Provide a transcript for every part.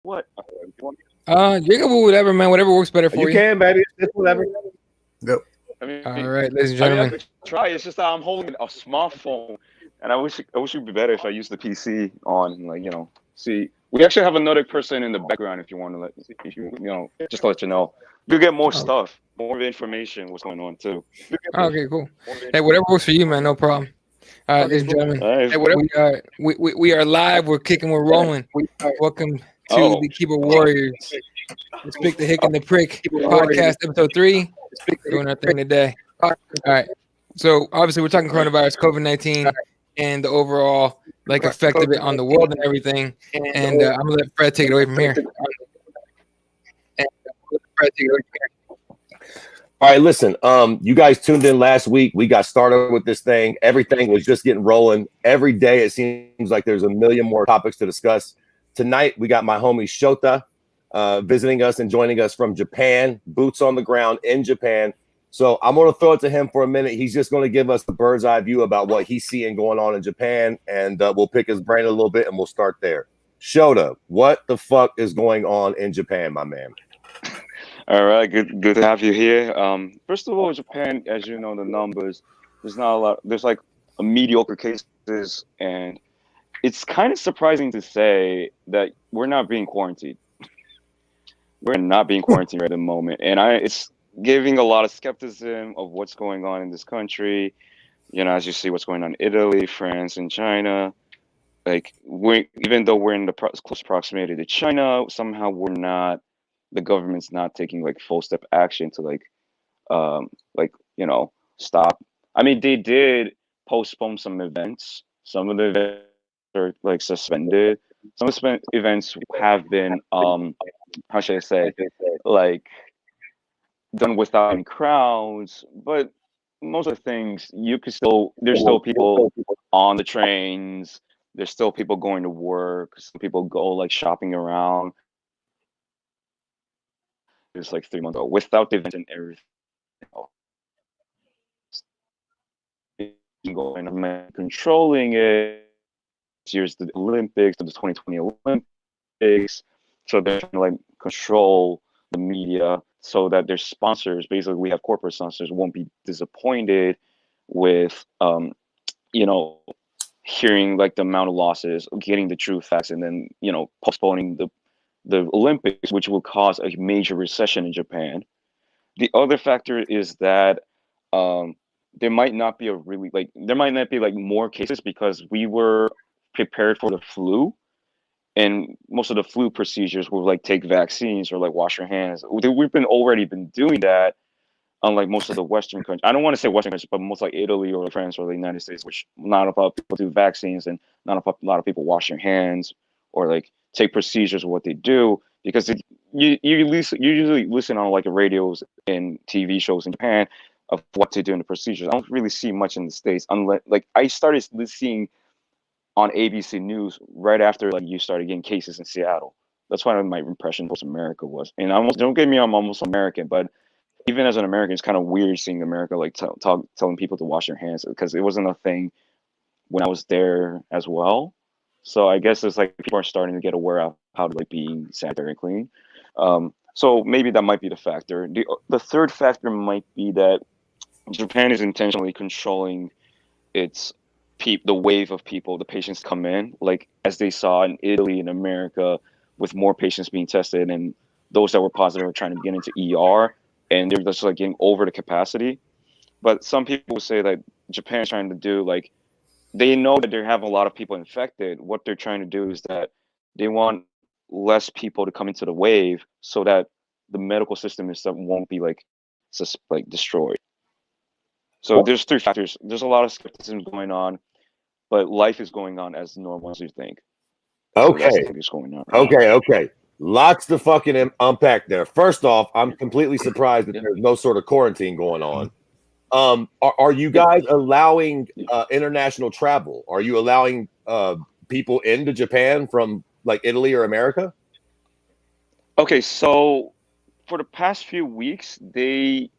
What? You can do whatever, man. Whatever works better You for you. can, baby. It's whatever. Yep. All right, ladies and I mean, I gentlemen. could try. It's just that I'm holding a smartphone, and I wish it'd be better if I use the PC on, like, See, we actually have another person in the background. If you want to if just to let you know, you get more Oh, stuff, more information, what's going on too. okay, cool. Hey, whatever works for you, man. No problem. All right, ladies and gentlemen. All right. We are live. We're kicking. We're rolling. Welcome to Oh, the Keyboard Warriors. The Spick, the Hick, and the Prick podcast, Ep.3. Doing our thing today. All right. So obviously, we're talking coronavirus, COVID-19, and the overall effect of it on the world and everything. And I'm gonna let Fred take it away from here. All right, listen. You guys tuned in last week. We got started with this thing. Everything was just getting rolling. Every day it seems like there's a million more topics to discuss. Tonight we got my homie Shota visiting us and joining us from Japan, boots on the ground in Japan. So I'm going to throw it to him for a minute. He's just going to give us a bird's eye view about what he's seeing going on in Japan, and we'll pick his brain a little bit and we'll start there. Shota, what the fuck is going on in Japan, my man? all right. Good to have you here. First of all, Japan, as you know, the numbers, there's not a lot. There's like a mediocre cases, and it's kind of surprising to say that we're not being quarantined. We're not being quarantined right at the moment, and it's giving a lot of skepticism of what's going on in this country. As you see what's going on in Italy, France, and China. Like, even though we're in the close proximity to China, somehow we're not. The government's not taking like full step action to like stop. I mean, they did postpone some events. Some of the events are like suspended. Some of the events have been how should I say, like, done without any crowds, but most of the things you could still there's still people on the trains, there's still people going to work, some people go like shopping around. It's like 3 months ago without the events and everything going on, controlling it. This year's the Olympics, the 2020 Olympics, so they're trying to like control the media so that their sponsors, basically we have corporate sponsors, won't be disappointed with you know hearing like the amount of losses, getting the true facts, and then postponing the Olympics, which will cause a major recession in Japan. The other factor is that um, there might not be there might not be like more cases because we were prepared for the flu, and most of the flu procedures were like take vaccines or like wash your hands. We've been already been doing that, unlike most of the Western countries. I don't want to say Western countries, but most like Italy or France or the United States, which not a lot of people do vaccines and not a lot of people wash their hands or like take procedures of what they do because you usually listen on like the radios and TV shows in Japan of what to do in the procedures. I don't really see much in the States unless like I started seeing on ABC News right after like you started getting cases in Seattle. That's why my impression of America was. And I almost don't get me, I'm almost American, but even as an American, it's kind of weird seeing America like telling people to wash their hands because it wasn't a thing when I was there as well. So I guess it's like people are starting to get aware of how to like be sanitary and clean. So maybe that might be the factor. The third factor might be that Japan is intentionally controlling its the wave of people, the patients come in, like as they saw in Italy and America, with more patients being tested and those that were positive are trying to get into ER, and they're just like getting over the capacity. But some people say that Japan's trying to do like they know that they have a lot of people infected. What they're trying to do is that they want less people to come into the wave so that the medical system and stuff won't be like like destroyed. So there's three factors. There's a lot of skepticism going on, but life is going on as normal as you think. So that's Okay. the thing that's going on right Okay. Lots to fucking unpack there. First off, I'm completely surprised that there's no sort of quarantine going on. Are you guys allowing international travel? Are you allowing people into Japan from like Italy or America? Okay, so for the past few weeks, it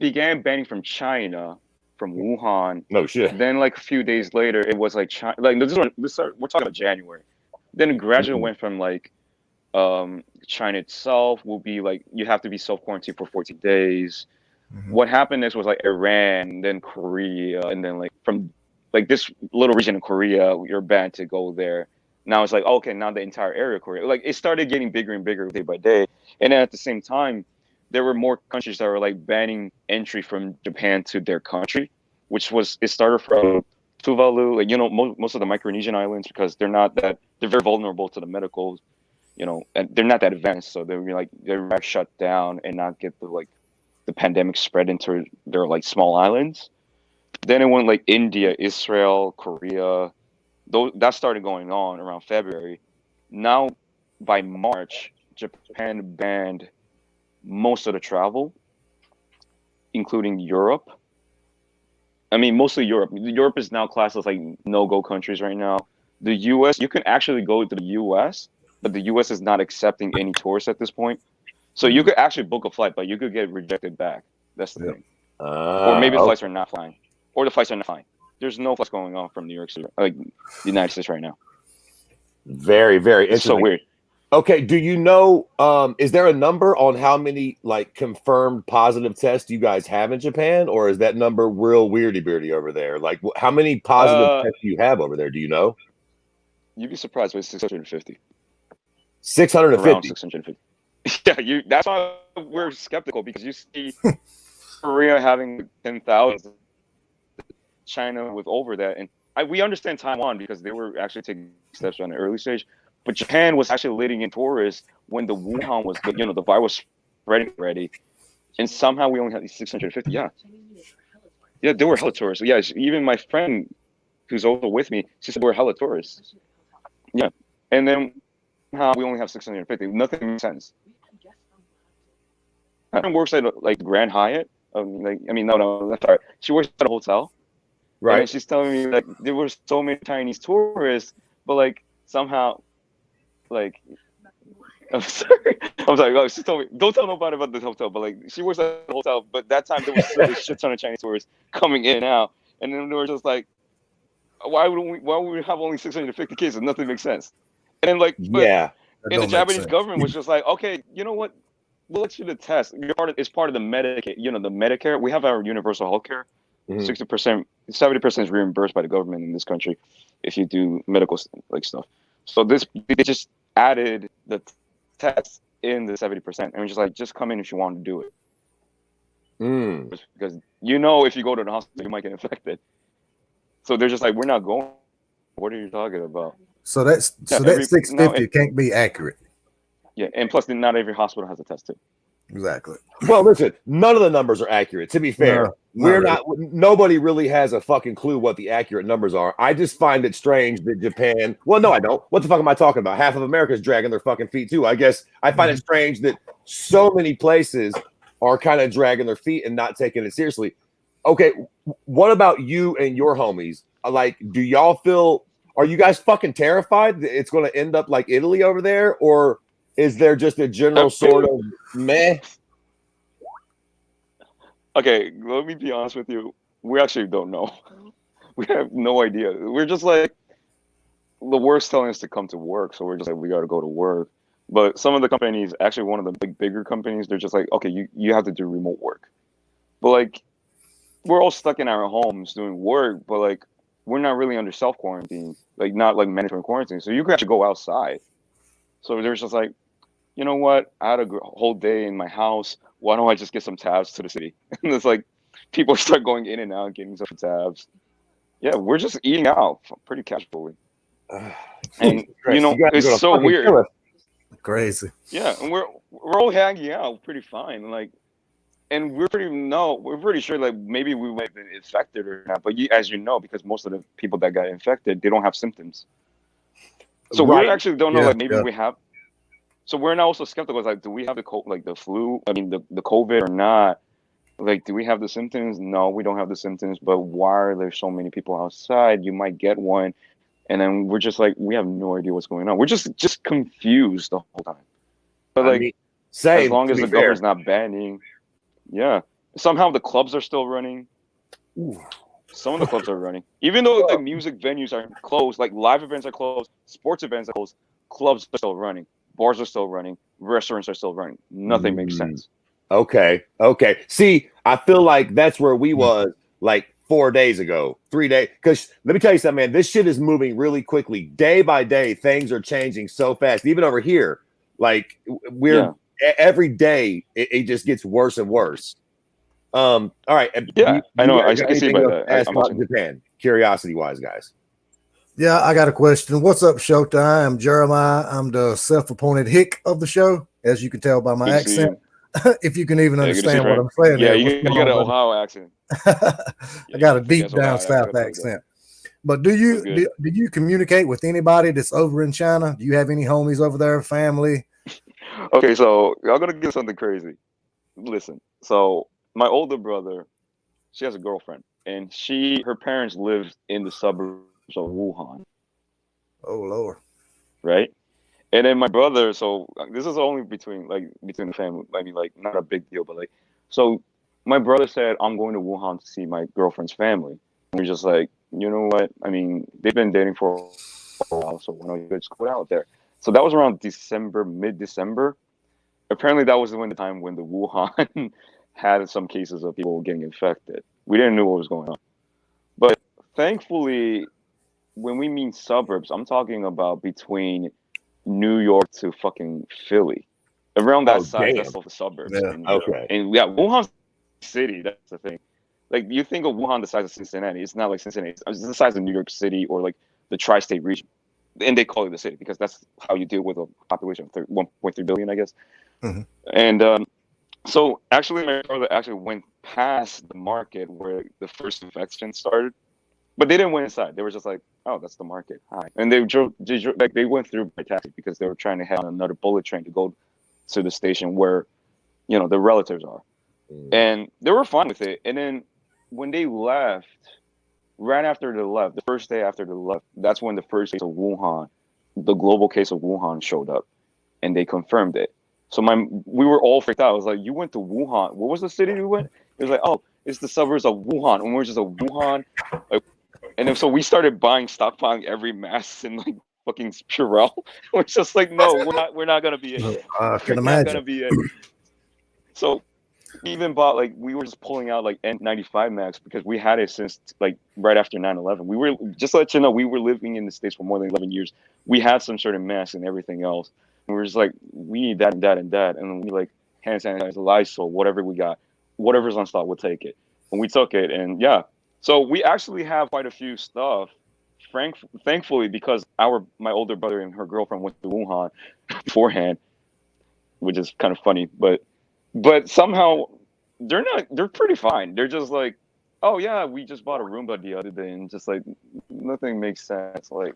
began banning from China, from Wuhan. No shit. Then like a few days later, it was like China. Like we're talking about January. Then it gradually went from like China itself will be like you have to be self-quarantined for 14 days. What happened next was like Iran, then Korea, and then like from like this little region of Korea, you're banned to go there. Now it's like, okay, now the entire area of Korea. Like it started getting bigger and bigger day by day. And then at the same time, there were more countries that were like banning entry from Japan to their country, which was it started from Tuvalu, like most of the Micronesian islands, because they're very vulnerable to the medical, and they're not that advanced, so they're shut down and not get the pandemic spread into their like small islands. Then it went like India, Israel, Korea. That started going on around February. Now by March, Japan banned most of the travel, including Europe. I mean, mostly Europe. Europe is now classed as like no-go countries right now. The U.S., you can actually go to the U.S., but the U.S. is not accepting any tourists at this point. So you could actually book a flight, but you could get rejected back. That's the thing. Or maybe the flights are not flying. Or the flights are not flying. There's no flights going on from New York City, like the United States right now. Very, very interesting. It's so weird. Okay, do you know, is there a number on how many like confirmed positive tests you guys have in Japan, or is that number real weirdy-beardy over there? Like, how many positive tests do you have over there? Do you know? You'd be surprised with 650. 650? Around 650. Yeah, that's why we're skeptical, because you see Korea having 10,000, China with over that, and we understand Taiwan because they were actually taking steps on the early stage. But Japan was actually letting in tourists when the Wuhan was, the virus spreading already, and somehow we only had 650. Yeah, they were hella tourists. Yeah, even my friend, who's also with me, she said we're hella tourists. Yeah, and then how we only have 650. Nothing makes sense. My friend works at like Grand Hyatt. No, sorry. She works at a hotel. Right. And she's telling me like there were so many Chinese tourists, but like somehow. Like, I'm sorry. Oh, she told me, don't tell nobody about this hotel. But like, she works at the hotel. But that time there was still a shit ton of Chinese tourists coming in and out, and then they were just like, why would we have only 650 cases? Nothing makes sense. And then like, and the Japanese government was just like, okay, you know what? We'll let you to test. It's part of the Medicaid. The Medicare. We have our universal health care. 60%, 70% is reimbursed by the government in this country if you do medical like stuff. So they just added the test in the 70%, and we're just like, just come in if you want to do it. Because if you go to the hospital, you might get infected. So they're just like, we're not going. What are you talking about? So that 650 can't be accurate. Yeah, and plus, not every hospital has a test too. Exactly. Well, listen, none of the numbers are accurate. To be fair, nobody really has a fucking clue what the accurate numbers are. I just find it strange that Japan. Well, no, I don't. What the fuck am I talking about? Half of America is dragging their fucking feet too. I guess I find it strange that so many places are kind of dragging their feet and not taking it seriously. Okay, what about you and your homies? Like, do y'all feel? Are you guys fucking terrified that it's going to end up like Italy over there, or is there just a general sort of meh? Okay, let me be honest with you. We actually don't know. We have no idea. We're just like, the work's telling us to come to work, so we're just like, we got to go to work. But some of the companies, actually one of the bigger companies, they're just like, okay, you have to do remote work. But like, we're all stuck in our homes doing work, but like, we're not really under self-quarantine, like not like mandatory quarantine. So you can actually go outside. So they're just like, you know what? I had a whole day in my house. Why don't I just get some tabs to the city? And it's like people start going in and out, getting some tabs. Yeah, we're just eating out pretty casually. And it's so weird. Crazy. Yeah, and we're all hanging out pretty fine. Like, and we're pretty sure like maybe we might have been infected or not. But as you know, because most of the people that got infected, they don't have symptoms. So we actually don't know. Like maybe we have. So we're now also skeptical. It's like, do we have the flu? I mean, the COVID or not? Like, do we have the symptoms? No, we don't have the symptoms. But why are there so many people outside? You might get one, and then we're just like, we have no idea what's going on. We're just confused the whole time. But like, as long as the government's not banning, somehow the clubs are still running. Ooh. Some of the clubs are running, even though like music venues are closed, like live events are closed, sports events are closed. Clubs are still running. bars are still running, restaurants are still running. Nothing makes sense. Okay. See, I feel like that's where we was like 4 days ago, 3 days. Because let me tell you something, man. This shit is moving really quickly. Day by day, things are changing so fast. Even over here, like every day, it just gets worse and worse. All right. Yeah, I know. I got can see anything by else that. to ask about Japan, curiosity wise, guys? Yeah, I got a question. What's up, Showtime? I'm Jeremiah. I'm the self-appointed Hick of the show, as you can tell by my Good to see accent. If you can even Yeah, good to see understand you, what Frank. I'm saying. Yeah, there. you What's going got an on, buddy? Ohio accent. I got a Thick deep ass down Ohio south accent. accent. But do you communicate with anybody that's over in China? Do you have any homies over there, family? Okay, so I'm gonna give something crazy. Listen, so my older brother, she has a girlfriend, and her parents live in the suburbs of Wuhan, Oh Lord. right? And then my brother, so this is only between the family. I mean, like not a big deal, but like, so my brother said, I'm going to Wuhan to see my girlfriend's family. And we're just like, you know what? I mean, they've been dating for a while, so why don't you just go out there? So that was around December, mid-December. Apparently, that was the time when the Wuhan had some cases of people getting infected. We didn't know what was going on, but thankfully, when we mean suburbs, I'm talking about between New York to fucking Philly. Around that size, that's all the suburbs. Yeah. Okay. And yeah, Wuhan City, that's the thing. Like you think of Wuhan the size of Cincinnati, it's not like Cincinnati. It's the size of New York City or like the tri-state region. And they call it the city because that's how you deal with a population of 1.3 billion, I guess. Mhm. And so actually, my brother actually went past the market where the first infection started, but they didn't went inside. They were just like, "Oh, that's the market. Hi," and they drove like they went through by taxi because they were trying to have another bullet train to go to the station where, the relatives are, and they were fine with it. And then when they left, right after they left, the first day after they left, that's when the first case of Wuhan, the global case of Wuhan showed up, and they confirmed it. So we were all freaked out. I was like, "You went to Wuhan? What was the city you went?" It was like, "Oh, it's the suburbs of Wuhan." And we're just like, Wuhan, like, and then so we started stockpiling every mask in like fucking Purell. We're just like, no, we're not gonna be it. I can We're not gonna imagine. be it. So we even bought we were just pulling out like N95 masks because we had it since like right after 9/11. We were just to let you know we were living in the States for more than 11 years. We had some sort of masks and everything else. And we were just like, we need that and that and that, and then we like hand sanitizer, Lysol, whatever we got, whatever's on stock, we'll take it. And we took it, and yeah. So we actually have quite a few stuff. Thankfully, because my older brother and her girlfriend went to Wuhan beforehand, which is kind of funny, but somehow they're pretty fine. They're just like, oh yeah, we just bought a Roomba the other day, and just like nothing makes sense. Like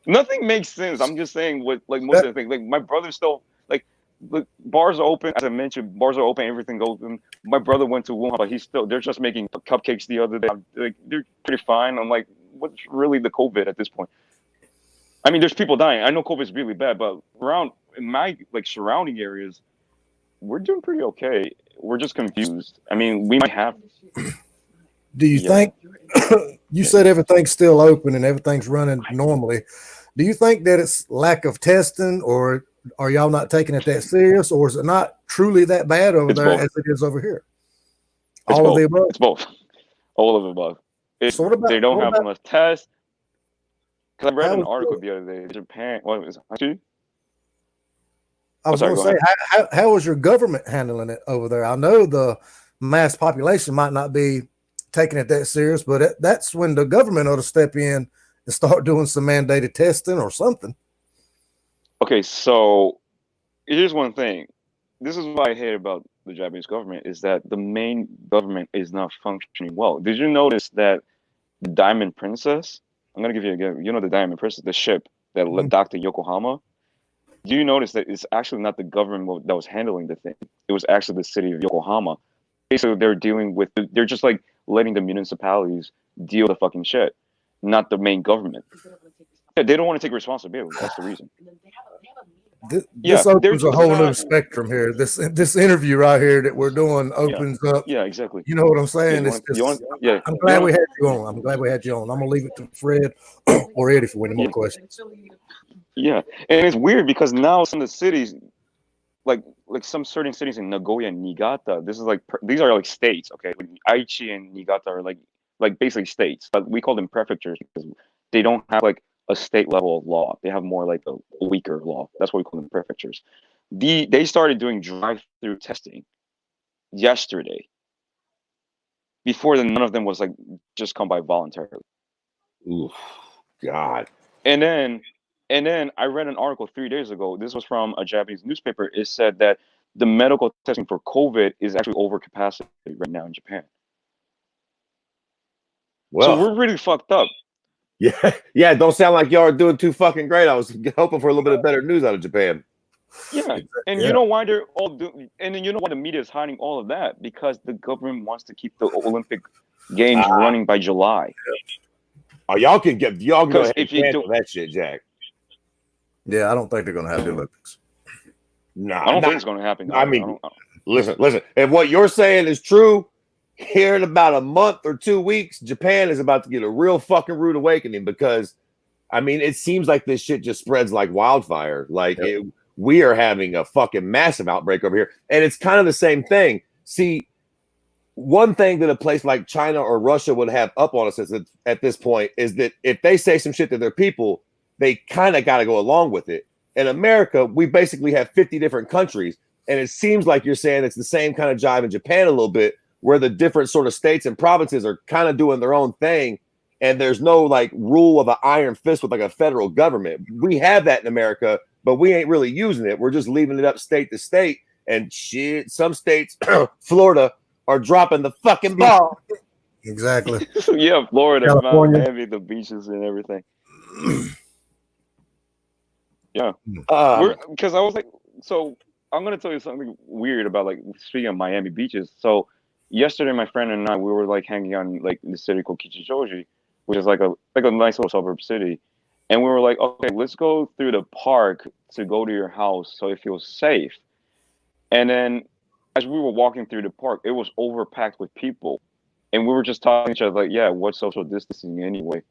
nothing makes sense. I'm just saying what like most of the things. Like my brother's still like the bars are open. As I mentioned, bars are open. Everything's open. My brother went to Wuhan, but they're just making cupcakes the other day. Like they're pretty fine. I'm like, what's really the COVID at this point? I mean, there's people dying. I know COVID is really bad, but around in my like surrounding areas, we're doing pretty okay. We're just confused. I mean, we might have. Do you think you said everything's still open and everything's running normally? Do you think that it's lack of testing, or are y'all not taking it that serious, or is it not truly that bad over there as it is over here? All of the above. It's both. All of the above. They don't have enough tests. Because I read an article the other day. Japan. What was it? I was going to say, how is your government handling it over there? I know the mass population might not be taking it that serious, but that's when the government ought to step in and start doing some mandated testing or something. Okay, so here's one thing. This is what I hate about the Japanese government is that the main government is not functioning well. Did you notice that the Diamond Princess? I'm gonna give you again. You know the Diamond Princess, the ship that docked in Yokohama. Do you notice that it's actually not the government that was handling the thing? It was actually the city of Yokohama. So they're just like letting the municipalities deal with the fucking shit, not the main government. Yeah, they don't want to take responsibility. That's the reason. This opens a whole new spectrum here. This interview right here that we're doing opens up. Yeah, exactly. You know what I'm saying? I'm glad we had you on. I'm glad we had you on. I'm gonna leave it to Fred or Eddie for any more questions. Yeah, and it's weird because now some of the cities, like some certain cities in Nagoya and Niigata, these are like states. Okay, Aichi and Niigata are like basically states, but we call them prefectures because they don't have like a state level of law. They have more like a weaker law. That's why we call them prefectures. They started doing drive-through testing yesterday. Before then, none of them was like just come by voluntarily. Ooh, God. And then I read an article 3 days ago. This was from a Japanese newspaper. It said that the medical testing for COVID is actually over capacity right now in Japan. Well, so we're really fucked up. Yeah. Don't sound like y'all are doing too fucking great. I was hoping for a little bit of better news out of Japan. Yeah, and you know why they're all doing, and then you know why the media is hiding all of that, because the government wants to keep the Olympic Games running by July. Oh, y'all can go ahead and cancel that shit, Jack. Yeah, I don't think they're gonna have the Olympics. No, I don't think it's gonna happen. I mean, listen. If what you're saying is true, here in about a month or 2 weeks, Japan is about to get a real fucking rude awakening because, I mean, it seems like this shit just spreads like wildfire. Like we are having a fucking massive outbreak over here, and it's kind of the same thing. See, one thing that a place like China or Russia would have up on us at this point is that if they say some shit to their people, they kind of got to go along with it. In America, we basically have 50 different countries, and it seems like you're saying it's the same kind of jive in Japan a little bit, where the different sort of states and provinces are kind of doing their own thing, and there's no like rule of an iron fist with like a federal government. We have that in America, but we ain't really using it. We're just leaving it up state to state, and shit, some states, Florida, are dropping the fucking ball. Exactly. Yeah, Florida, Miami, the beaches and everything. Yeah, because I was like, so I'm gonna tell you something weird about like speaking of Miami beaches. So yesterday, my friend and I, we were like hanging out in like the city called Kichijoji, which is like a nice little suburb city, and we were like, okay, let's go through the park to go to your house so it feels safe. And then as we were walking through the park, it was overpacked with people, and we were just talking to each other like, yeah, what's social distancing anyway?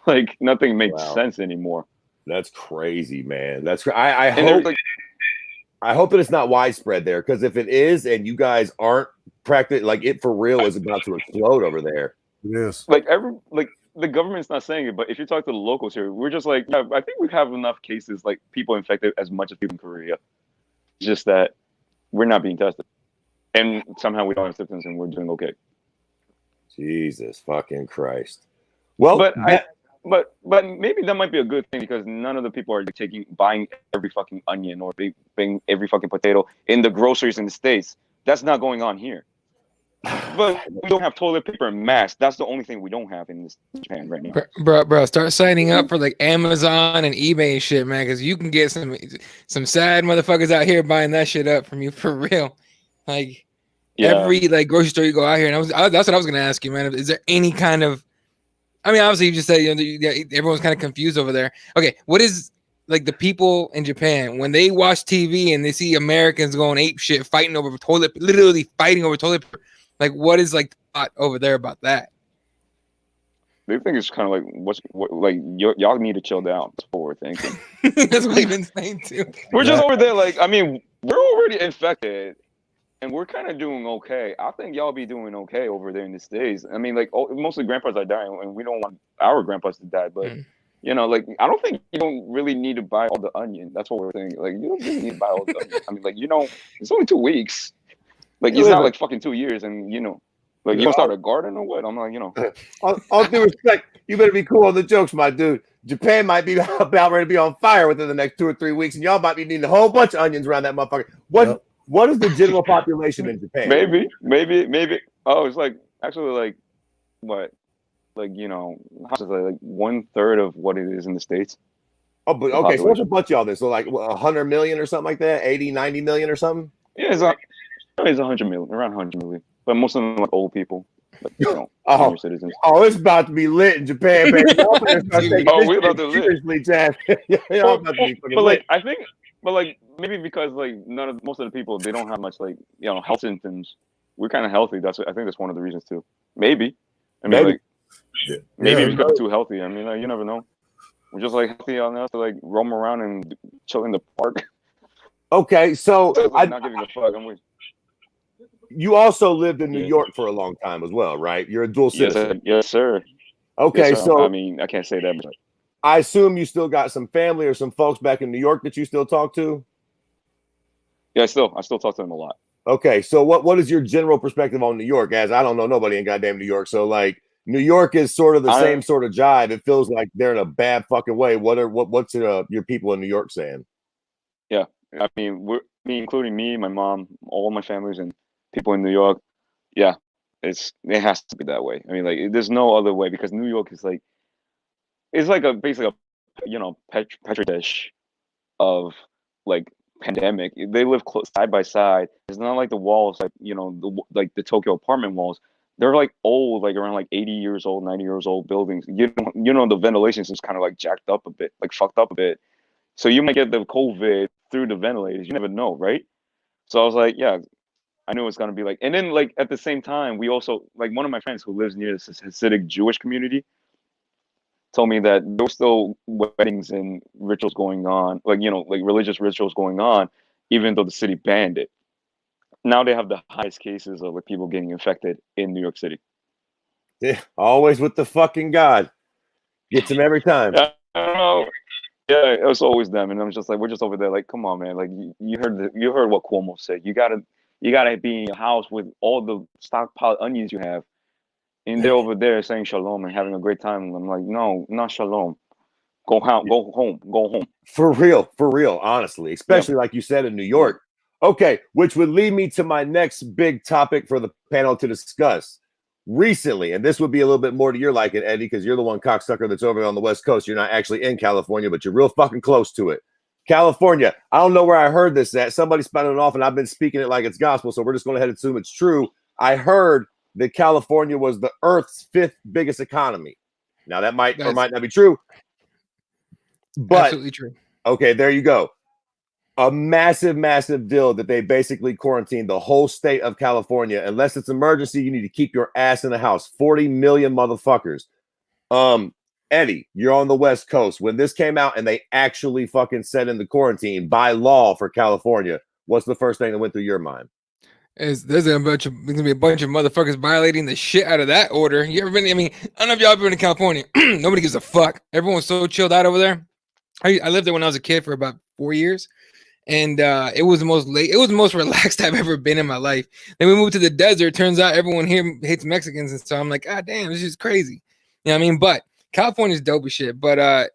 Like nothing makes sense anymore. That's crazy, man. That's I hope that it's not widespread there, because if it is and you guys aren't practicing, like it for real is about to explode over there. Yes. Like the government's not saying it, but if you talk to the locals here, we're just like, yeah, I think we have enough cases, like people infected as much as people in Korea. It's just that we're not being tested, and somehow we don't have symptoms, and we're doing okay. Jesus fucking Christ. Well, But maybe that might be a good thing, because none of the people are buying every fucking onion or buying every fucking potato in the groceries in the States. That's not going on here. But we don't have toilet paper and masks. That's the only thing we don't have in this Japan right now. Bro, start signing up for like Amazon and eBay and shit, man, because you can get some sad motherfuckers out here buying that shit up from you for real. Like every like grocery store you go out here, and that's what I was gonna ask you, man. Is there any kind of, I mean, obviously you just said, you know, everyone's kind of confused over there. Okay, what is like the people in Japan when they watch TV and they see Americans going ape shit, literally fighting over toilet paper? Like, what is like the thought over there about that? They think it's kind of like y'all need to chill down. That's what we're thinking. That's what we've been saying too. We're just over there, like, I mean, we're already infected, and we're kind of doing okay. I think y'all be doing okay over there in the States. I mean, like, mostly grandpas are dying, and we don't want our grandpas to die. But you know, like, I don't think you don't really need to buy all the onion. That's what we're thinking. Like, you don't really need to buy all the onion. I mean, like, you know, it's only 2 weeks. Like, it's not like fucking 2 years, and you know, like, you don't start a garden or what? I'm like, you know. All due respect, you better be cool on the jokes, my dude. Japan might be about ready to be on fire within the next 2 or 3 weeks, and y'all might be needing a whole bunch of onions around that motherfucker. What is the general population in Japan? Maybe. Oh, it's like actually like what? Like, you know, like 1/3 of what it is in the States. Oh, but okay, so there's a bunch of y'all there. So like 100 million or something like that, 80, 90 million or something? Yeah, it's 100 million, around 100 million. But most of them are like old people. Like, you know, senior citizens. Oh, it's about to be lit in Japan, baby. We're about to lit. Seriously, Jack. But like, I think But like maybe because like most of the people they don't have much like health symptoms. We're kind of healthy. I think that's one of the reasons too. Maybe. I mean, Maybe. like maybe because we're too healthy. I mean, like, you never know. We're just like healthy enough to like roam around and chill in the park. Okay, so Like, not giving a fuck. I'm with. You also lived in New Yeah. York for a long time as well, right? You're a dual citizen. Yes, sir. Okay, Yes, sir. so I mean, I can't say that. But I assume you still got some family or some folks back in New York that you still talk to. yeah, I still talk to them a lot. Okay, so what is your general perspective on New York? As I don't know nobody in goddamn New York, so like New York is sort of the same sort of jive. It feels like they're in a bad fucking way. What's your people in New York saying? Yeah, I mean, including me, my mom, all my families, and people in New York. Yeah, it has to be that way. I mean, like, there's no other way because New York is like, it's like basically a petri dish of like pandemic. They live side by side. It's not like the walls, like like the Tokyo apartment walls. They're like old, like around like 80 years old, 90 years old buildings. The ventilation is kind of like jacked up a bit, like fucked up a bit. So you might get the COVID through the ventilators. You never know, right? So I was like, yeah, I knew it was gonna be like. And then like at the same time, we also like one of my friends who lives near this Hasidic Jewish community told me that there were still weddings and rituals going on, like like religious rituals going on, even though the city banned it. Now they have the highest cases of like people getting infected in New York City. Yeah, always with the fucking God. Gets him every time. I don't know. Yeah, it was always them, and I'm just like, we're just over there, like, come on, man. Like, you heard what Cuomo said. You gotta be in your house with all the stockpiled onions you have, and they're over there saying shalom and having a great time. And I'm like, no, not shalom. Go home. For real, honestly, especially like you said in New York. Okay, which would lead me to my next big topic for the panel to discuss. Recently, and this would be a little bit more to your liking, Eddie, because you're the one cocksucker that's over on the West Coast. You're not actually in California, but you're real fucking close to it. California, I don't know where I heard this at. Somebody spouted it off, and I've been speaking it like it's gospel, so we're just going to head and assume it's true. I heard that California was the Earth's 5th biggest economy. Now, that might or might not be true, but absolutely true. Okay, there you go. A massive deal that they basically quarantined the whole state of California. Unless it's emergency, you need to keep your ass in the house. 40 million motherfuckers. Eddie, you're on the West Coast. When this came out and they actually fucking set in the quarantine by law for California, what's the first thing that went through your mind? There's gonna be a bunch of motherfuckers violating the shit out of that order. You ever been? I mean, I don't know if y'all ever been to California. Nobody gives a fuck. Everyone's so chilled out over there. I lived there when I was a kid for about 4 years. And it was the most relaxed I've ever been in my life. Then we moved to the desert. Turns out everyone here hates Mexicans, and so I'm like, God damn, this is crazy. You know what I mean? But California's dope as shit. But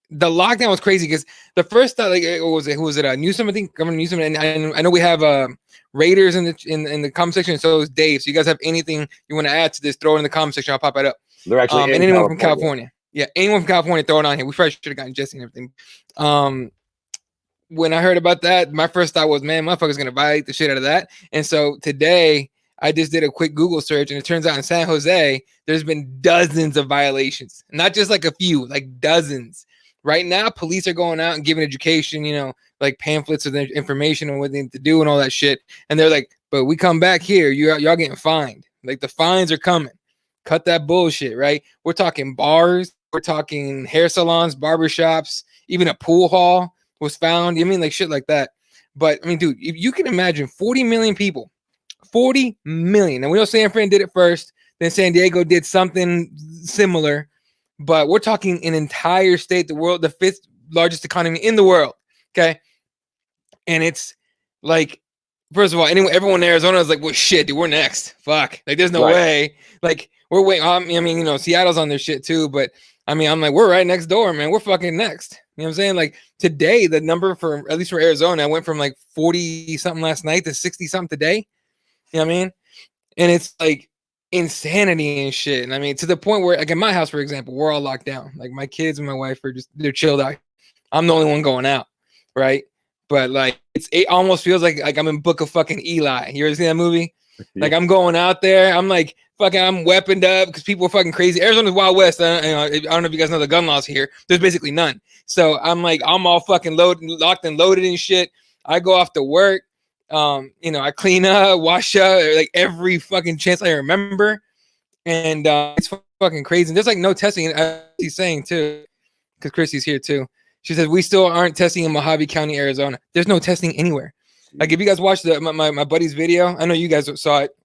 the lockdown was crazy because the first thought, like, who was it? Newsom, I think, Governor Newsom, and I know we have Raiders in the comment section. So is Dave. So you guys have anything you want to add to this? Throw it in the comment section. I'll pop it up. They're actually and anyone from California. Yeah, anyone from California, throw it on here. We probably should have gotten Jesse and everything. When I heard about that, my first thought was, man, motherfucker's gonna violate the shit out of that. And so today, I just did a quick Google search, and it turns out in San Jose, there's been dozens of violations, not just like a few, like dozens. Right now, police are going out and giving education, like pamphlets with information on what they need to do and all that shit. And they're like, but we come back here, y'all getting fined. Like the fines are coming. Cut that bullshit, right? We're talking bars, we're talking hair salons, barbershops, even a pool hall was found. I mean, like shit like that. But I mean, dude, if you can imagine 40 million people, 40 million. And we know San Fran did it first, then San Diego did something similar. But we're talking an entire state, the 5th largest economy in the world. Okay. And it's like, first of all, everyone in Arizona is like, well, shit, dude, we're next. Fuck. Like, there's no way. Like, we're waiting. I mean, Seattle's on their shit too. But I mean, I'm like, we're right next door, man. We're fucking next. You know what I'm saying? Like today, the number at least for Arizona, went from like 40 something last night to 60 something today. You know what I mean? And it's like insanity and shit. And I mean, to the point where, like in my house, for example, we're all locked down. Like my kids and my wife they're chilled out. I'm the only one going out, right? But like it almost feels like I'm in Book of fucking Eli. You ever seen that movie? Like I'm going out there, I'm like fucking, I'm weaponed up because people are fucking crazy. Arizona's Wild West. I don't know if you guys know the gun laws here. There's basically none. So I'm like, I'm all fucking locked and loaded and shit. I go off to work. I clean up, wash up, like every fucking chance I remember. And it's fucking crazy. And there's like no testing. And he's saying too, because Chrissy's here too. She says we still aren't testing in Mojave County, Arizona. There's no testing anywhere. Like if you guys watched my buddy's video, I know you guys saw it.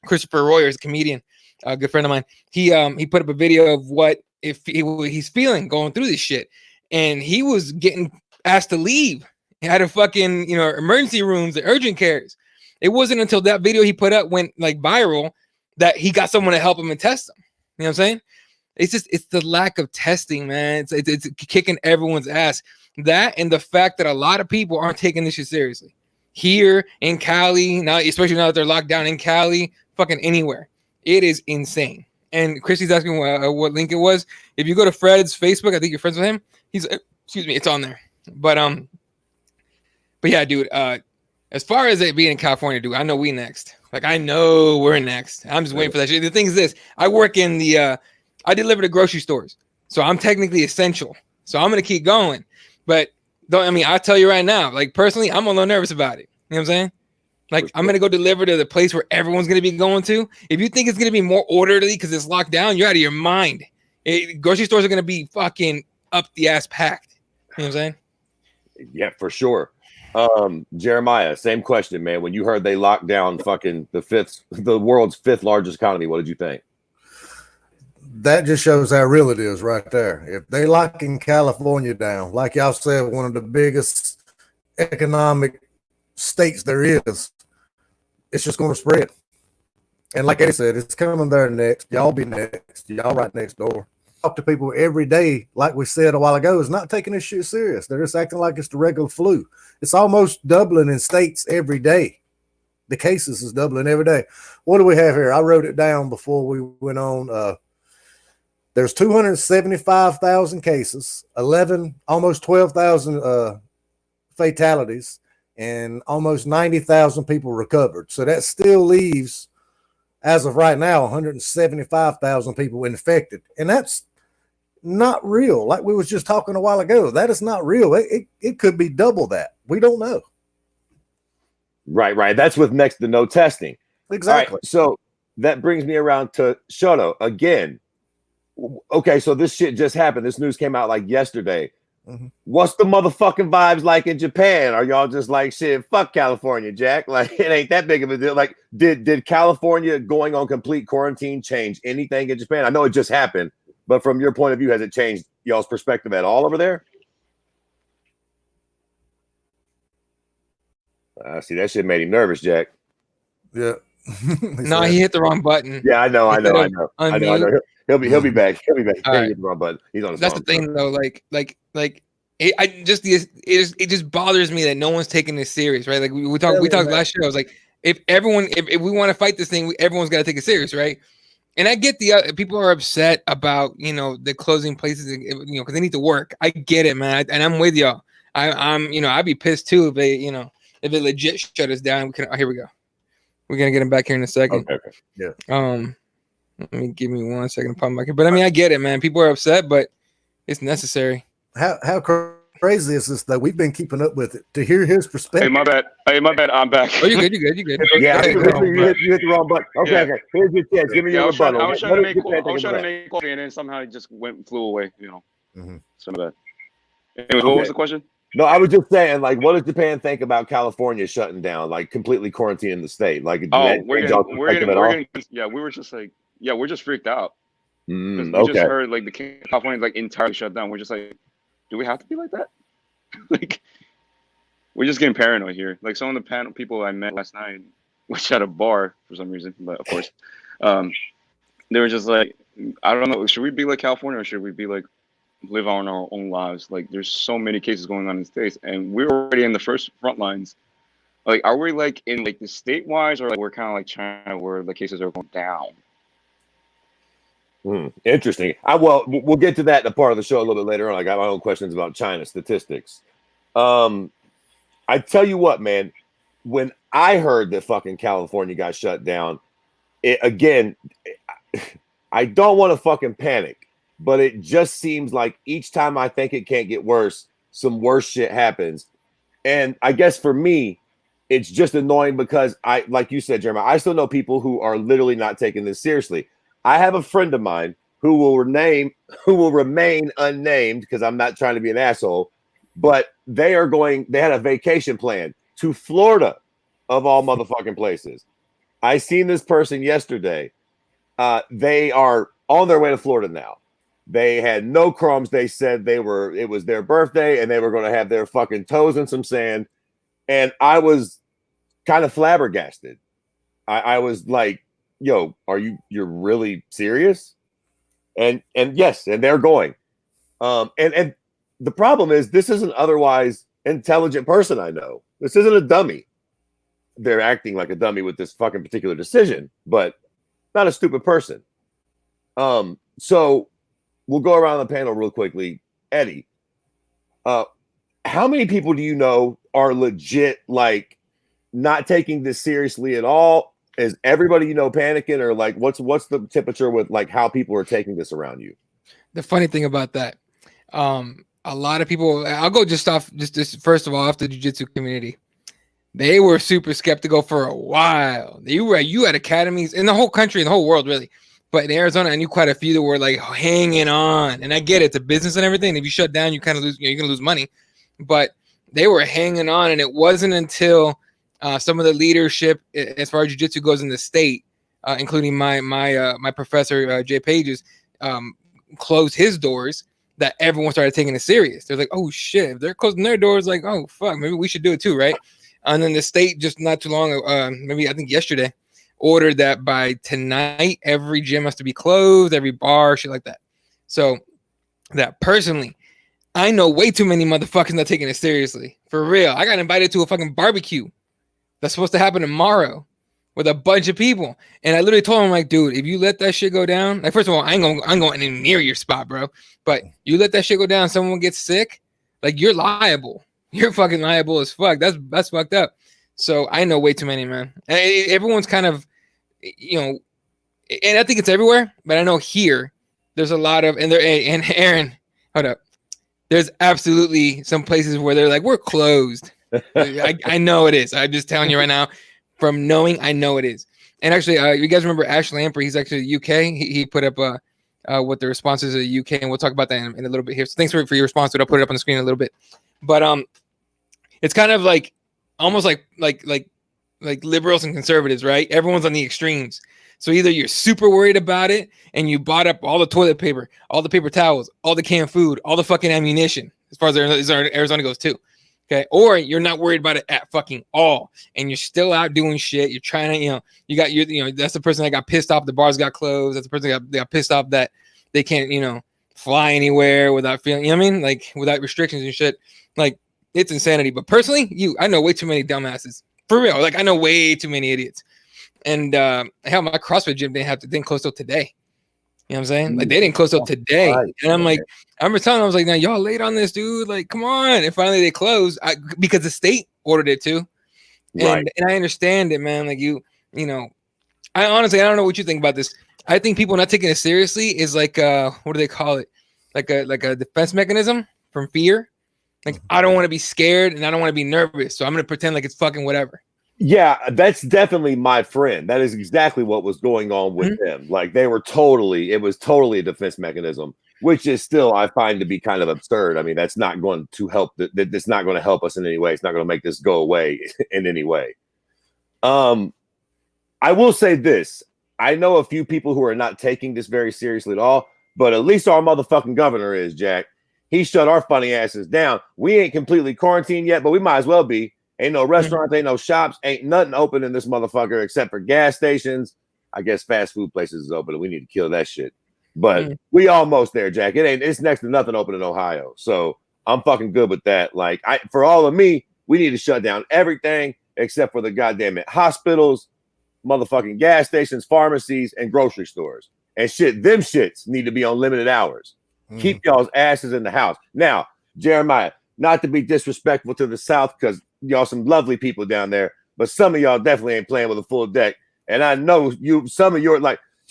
Christopher Royer is a comedian, a good friend of mine. He put up a video of what if he's feeling going through this shit, and he was getting asked to leave. He had a fucking emergency rooms and urgent cares. It wasn't until that video he put up went like viral that he got someone to help him and test him. You know what I'm saying? It's the lack of testing, man. It's kicking everyone's ass. That and the fact that a lot of people aren't taking this shit seriously. Here in Cali, now, especially now that they're locked down in Cali, fucking anywhere. It is insane. And Christy's asking what link it was. If you go to Fred's Facebook, I think you're friends with him. It's on there. But yeah, dude, as far as it being in California, dude, I know we next. Like, I know we're next. I'm just waiting for that shit. The thing is this, I work in I deliver to grocery stores. So I'm technically essential. So I'm going to keep going. But I tell you right now, like personally, I'm a little nervous about it. You know what I'm saying? Like I'm going to go deliver to the place where everyone's going to be going to. If you think it's going to be more orderly because it's locked down, you're out of your mind. Grocery stores are going to be fucking up the ass packed. You know what I'm saying? Yeah, for sure. Jeremiah, same question, man. When you heard they locked down fucking the world's fifth largest economy, what did you think? That just shows how real it is right there. If they locking California down, like y'all said, one of the biggest economic states there is, it's just going to spread. And like Eddie said, it's coming there next. Y'all be next. Y'all right next door. Talk to people every day, like we said a while ago, is not taking this shit serious. They're just acting like it's the regular flu. It's almost doubling in states every day. The cases is doubling every day. What do we have here? I wrote it down before we went on. There's 275,000 cases, almost 12,000 fatalities, and almost 90,000 people recovered. So that still leaves, as of right now, 175,000 people infected. And that's not real. Like we was just talking a while ago, that is not real. It could be double that. We don't know. Right. That's with next to no testing. Exactly. Right, so that brings me around to Shoto again. Okay, so this shit just happened. This news came out like yesterday. Mm-hmm. What's the motherfucking vibes like in Japan? Are y'all just like, shit, fuck California, Jack? Like, it ain't that big of a deal. Like, did California going on complete quarantine change anything in Japan? I know it just happened, but from your point of view, has it changed y'all's perspective at all over there? See, that shit made him nervous, Jack. Yeah. No, he hit the wrong button. Yeah, I know. He'll be back. He'll be back. All right. But he's on his That's phone, the thing, though. It just bothers me that no one's taking this serious, right? Like we talked last year. I was like, if we want to fight this thing, everyone's got to take it serious, right? And I get the people are upset about the closing places, because they need to work. I get it, man, and I'm with y'all. I'd be pissed too if they legit shut us down. Here we go. We're gonna get him back here in a second. Okay. Yeah. Give me 1 second to pop back here. But I get it, man. People are upset, but it's necessary. How crazy is this that we've been keeping up with it to hear his perspective? Hey, my bad. I'm back. Oh, you good. Yeah, you hit the wrong button. Okay. Here's your chance. Give me your rebuttal. I was trying to make coffee, and then somehow it just flew away. Mm-hmm. Some of that. Anyway, what was the question? No, I was just saying, like, what does Japan think about California shutting down, like, completely quarantining the state? Like, we were just like, we're just freaked out. We just heard like the California like entirely shut down. We're just like, do we have to be like that? Like, we're just getting paranoid here. Like some of the panel people I met last night, which at a bar for some reason, but of course, they were just like, I don't know, should we be like California or should we be like live on our own lives? Like, there's so many cases going on in the States, and we're already in the front lines. Like, are we like in like the state-wise, or like we're kind of like China where the cases are going down? Interesting. We'll get to that in a part of the show a little bit later on. I got my own questions about China statistics. I tell you what, man, when I heard that fucking California got shut down, I don't want to fucking panic, but it just seems like each time I think it can't get worse, some worse shit happens. And I guess for me, it's just annoying because like you said, Jeremiah, I still know people who are literally not taking this seriously. I have a friend of mine who will remain unnamed because I'm not trying to be an asshole, but they had a vacation plan to Florida, of all motherfucking places. I seen this person yesterday. They are on their way to Florida now. They had no crumbs. They said it was their birthday and they were going to have their fucking toes in some sand. And I was kind of flabbergasted. I was like, yo, you're really serious? And yes, and they're going. And the problem is this is an otherwise intelligent person I know. This isn't a dummy. They're acting like a dummy with this fucking particular decision, but not a stupid person. So we'll go around the panel real quickly. Eddie, how many people do you know are legit, like, not taking this seriously at all? Is everybody you know panicking, or like what's the temperature with like how people are taking this around you? The funny thing about that, a lot of people, I'll go just first of all, off the jiu-jitsu community. They were super skeptical for a while. You had academies in the whole country, in the whole world, really. But in Arizona, I knew quite a few that were like hanging on. And I get it, it's a business and everything. If you shut down, you kind of lose, you're going to lose money. But they were hanging on. And it wasn't until some of the leadership, as far as jiu-jitsu goes in the state, including my professor, Jay Pages, closed his doors, that everyone started taking it serious. They're like, oh, shit. If they're closing their doors, like, oh, fuck, maybe we should do it too, right? And then the state just not too long, maybe I think yesterday, ordered that by tonight, every gym has to be closed, every bar, shit like that. So that personally, I know way too many motherfuckers not taking it seriously. For real. I got invited to a fucking barbecue that's supposed to happen tomorrow with a bunch of people. And I literally told him, like, dude, if you let that shit go down, like, first of all, I ain't going in near your spot, bro. But you let that shit go down, someone gets sick, like, you're liable. You're fucking liable as fuck. That's fucked up. So I know way too many, man. And everyone's kind of, you know, and I think it's everywhere, but I know here there's a lot of, and Aaron, hold up. There's absolutely some places where they're like, we're closed. I know it is. I'm just telling you right now, from knowing, I know it is. And actually, you guys remember Ash Lamprey? He's actually UK. He put up what the responses of the UK, and we'll talk about that in a little bit here. So thanks for your response. I'll put it up on the screen in a little bit. But it's kind of like almost like liberals and conservatives, right? Everyone's on the extremes. So either you're super worried about it and you bought up all the toilet paper, all the paper towels, all the canned food, all the fucking ammunition, as far as Arizona goes too. Okay. Or you're not worried about it at fucking all. And you're still out doing shit. You're trying to, that's the person that got pissed off. The bars got closed. That's the person that got pissed off that they can't, fly anywhere without feeling, you know what I mean? Like without restrictions and shit. Like it's insanity. But personally, I know way too many dumbasses. For real. Like I know way too many idiots. And hell, my CrossFit gym didn't close till today. You know what I'm saying? Like they didn't close till today. Right. And I'm like, I remember telling them, I was like, now y'all late on this, dude. Like, come on. And finally they closed because the state ordered it too. And I understand it, man. Like I honestly, I don't know what you think about this. I think people not taking it seriously is like what do they call it? Like a defense mechanism from fear. Like I don't want to be scared and I don't want to be nervous. So I'm gonna pretend like it's fucking whatever. Yeah, that's definitely my friend. That is exactly what was going on with them. Like it was totally a defense mechanism, which is still, I find to be kind of absurd. I mean, that's not going to help. That's not going to help us in any way. It's not going to make this go away in any way. I will say this. I know a few people who are not taking this very seriously at all, but at least our motherfucking governor is, Jack. He shut our funny asses down. We ain't completely quarantined yet, but we might as well be. Ain't no restaurants, ain't no shops, ain't nothing open in this motherfucker except for gas stations. I guess fast food places is open and we need to kill that shit. But we almost there, Jack. It's next to nothing open in Ohio. So I'm fucking good with that. Like for all of me, we need to shut down everything except for the goddamn hospitals, motherfucking gas stations, pharmacies, and grocery stores. And shit, them shits need to be on limited hours. Keep y'all's asses in the house. Now, Jeremiah, not to be disrespectful to the South, because y'all some lovely people down there, but some of y'all definitely ain't playing with a full deck. And I know some of your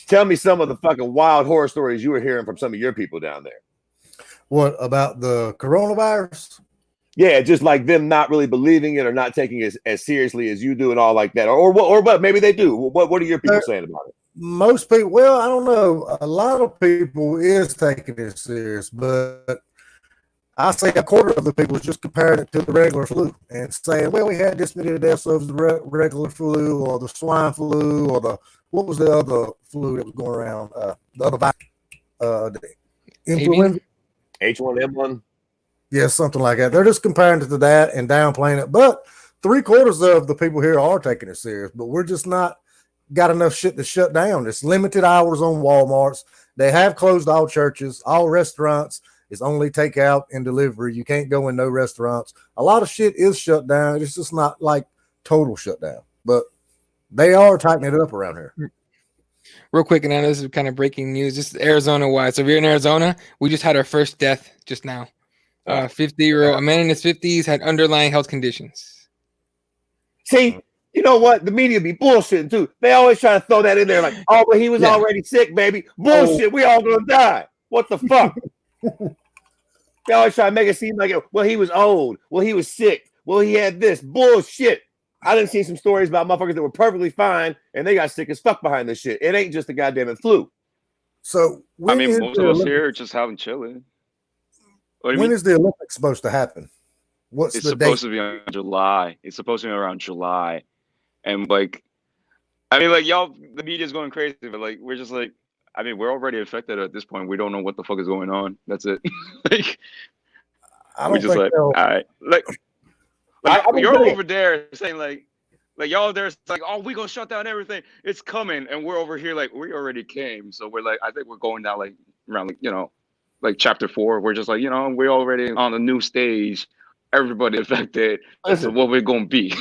tell me some of the fucking wild horror stories you were hearing from some of your people down there. What about the coronavirus? Yeah, just like them not really believing it or not taking it as seriously as you do and all like that. Or what? Maybe they do. What are your people saying about it? Most people, well, I don't know. A lot of people is taking it serious, but I say a quarter of the people is just comparing it to the regular flu and saying, well, we had this many deaths of the regular flu or the swine flu or what was the other flu that was going around? The other virus, the influenza. H1N1. Yeah, something like that. They're just comparing it to that and downplaying it. But 3/4 of the people here are taking it serious, but we're just not got enough shit to shut down. It's limited hours on Walmarts. They have closed all churches, all restaurants. It's only takeout and delivery. You can't go in no restaurants. A lot of shit is shut down. It's just not like total shutdown, but they are tightening it up around here. Real quick, and I know this is kind of breaking news. This is Arizona-wide. So if you're in Arizona, we just had our first death just now. 50-year-old, a man in his 50s had underlying health conditions. See, you know what? The media be bullshitting too. They always try to throw that in there like, oh, but he was already sick, baby. Bullshit. We all gonna die. What the fuck? They always try to make it seem like, well, he was old. Well, he was sick. Well, he had this. Bullshit. I done seen some stories about motherfuckers that were perfectly fine and they got sick as fuck behind this shit. It ain't just a goddamn flu. So most of us here are just having chilling. When is the Olympics supposed to happen? What's the date? It's supposed to be on July. It's supposed to be around July. And y'all, the media's going crazy, but we're just we're already affected at this point. We don't know what the fuck is going on. That's it. I don't think all right. You're over there saying y'all there like, oh, we gonna shut down everything. It's coming, and we're over here we already came. So we're I think we're going down around chapter 4. We're just we're already on a new stage. Everybody affected. This is what we're gonna be.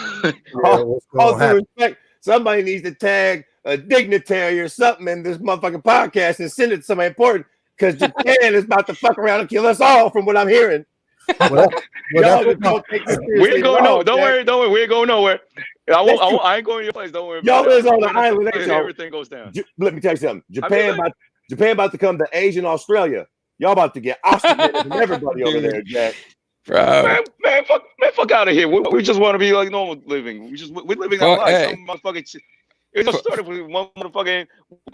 All due respect, somebody needs to tag a dignitary or something in this motherfucking podcast and send it to somebody important because Japan is about to fuck around and kill us all from what I'm hearing. We're going nowhere. Don't worry. We ain't going nowhere. I ain't going to your place. Don't worry. Y'all is on the island. Everything goes down. Let me tell you something. Japan about to come to Asian Australia. Y'all about to get ostriches from everybody over there, Jack. Bro. Man, fuck out of here. We just want to be normal living. We're living our lives. Some motherfucking shit. It just started with one motherfucking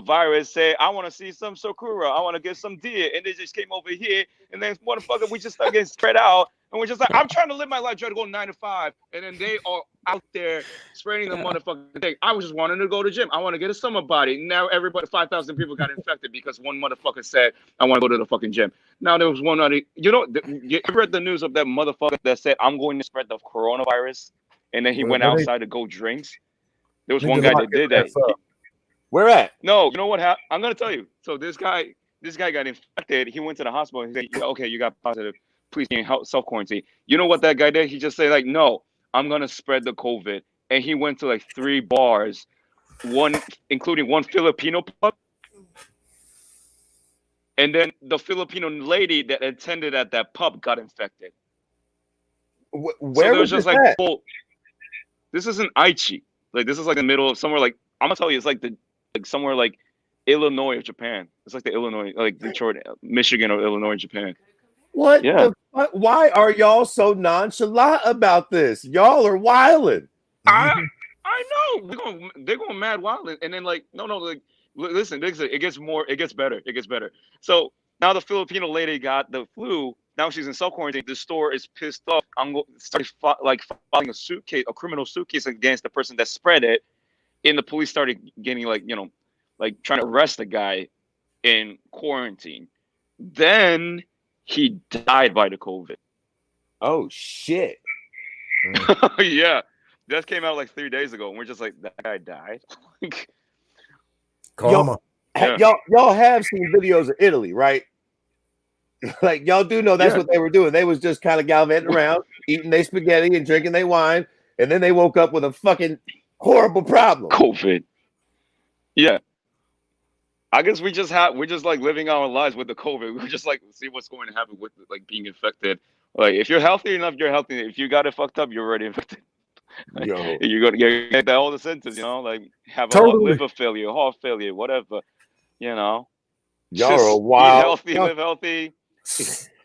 virus say, I want to see some sakura. I want to get some deer. And they just came over here. And then motherfucker, we just start getting spread out. And we're just I'm trying to live my life, trying to go 9 to 5. And then they are out there spreading the motherfucking thing. I was just wanting to go to the gym. I want to get a summer body. Now everybody, 5,000 people got infected because one motherfucker said, I want to go to the fucking gym. Now there was one other, you read the news of that motherfucker that said, I'm going to spread the coronavirus. And then he went outside to go drinks. There was one guy that did that. Where at? No, you know what happened? I'm gonna tell you. So this guy got infected. He went to the hospital. He said, yeah, okay, you got positive. Please be in self quarantine. You know what that guy did? He just said no, I'm gonna spread the COVID. And he went to 3 bars, one including one Filipino pub. And then the Filipino lady that attended at that pub got infected. Where was just that? This is in Aichi. This is the middle of somewhere I'm gonna tell you, it's somewhere Illinois or Japan. It's the Illinois, Detroit, Michigan or Illinois, Japan. What? Yeah. Why are y'all so nonchalant about this? Y'all are wilding. I know. They're going mad wilding, and then no. Listen, it gets better. So now the Filipino lady got the flu. Now she's in self-quarantine. The store is pissed off. Started filing a criminal suitcase against the person that spread it. And the police started getting trying to arrest the guy in quarantine. Then he died by the COVID. Oh, shit. Yeah. That came out 3 days ago. And we're just that guy died. Karma. Y'all have seen videos of Italy, right? Y'all do know that's what they were doing. They was just kind of gallivanting around, eating their spaghetti and drinking their wine, and then they woke up with a fucking horrible problem. COVID. Yeah. I guess we're just living our lives with the COVID. We're just see what's going to happen with being infected. If you're healthy enough, you're healthy. If you got it fucked up, you're already infected. Yo. You're gonna get all the symptoms, like have a Totally. liver failure, heart failure, whatever. Y'all Just are eat wild. healthy, live healthy.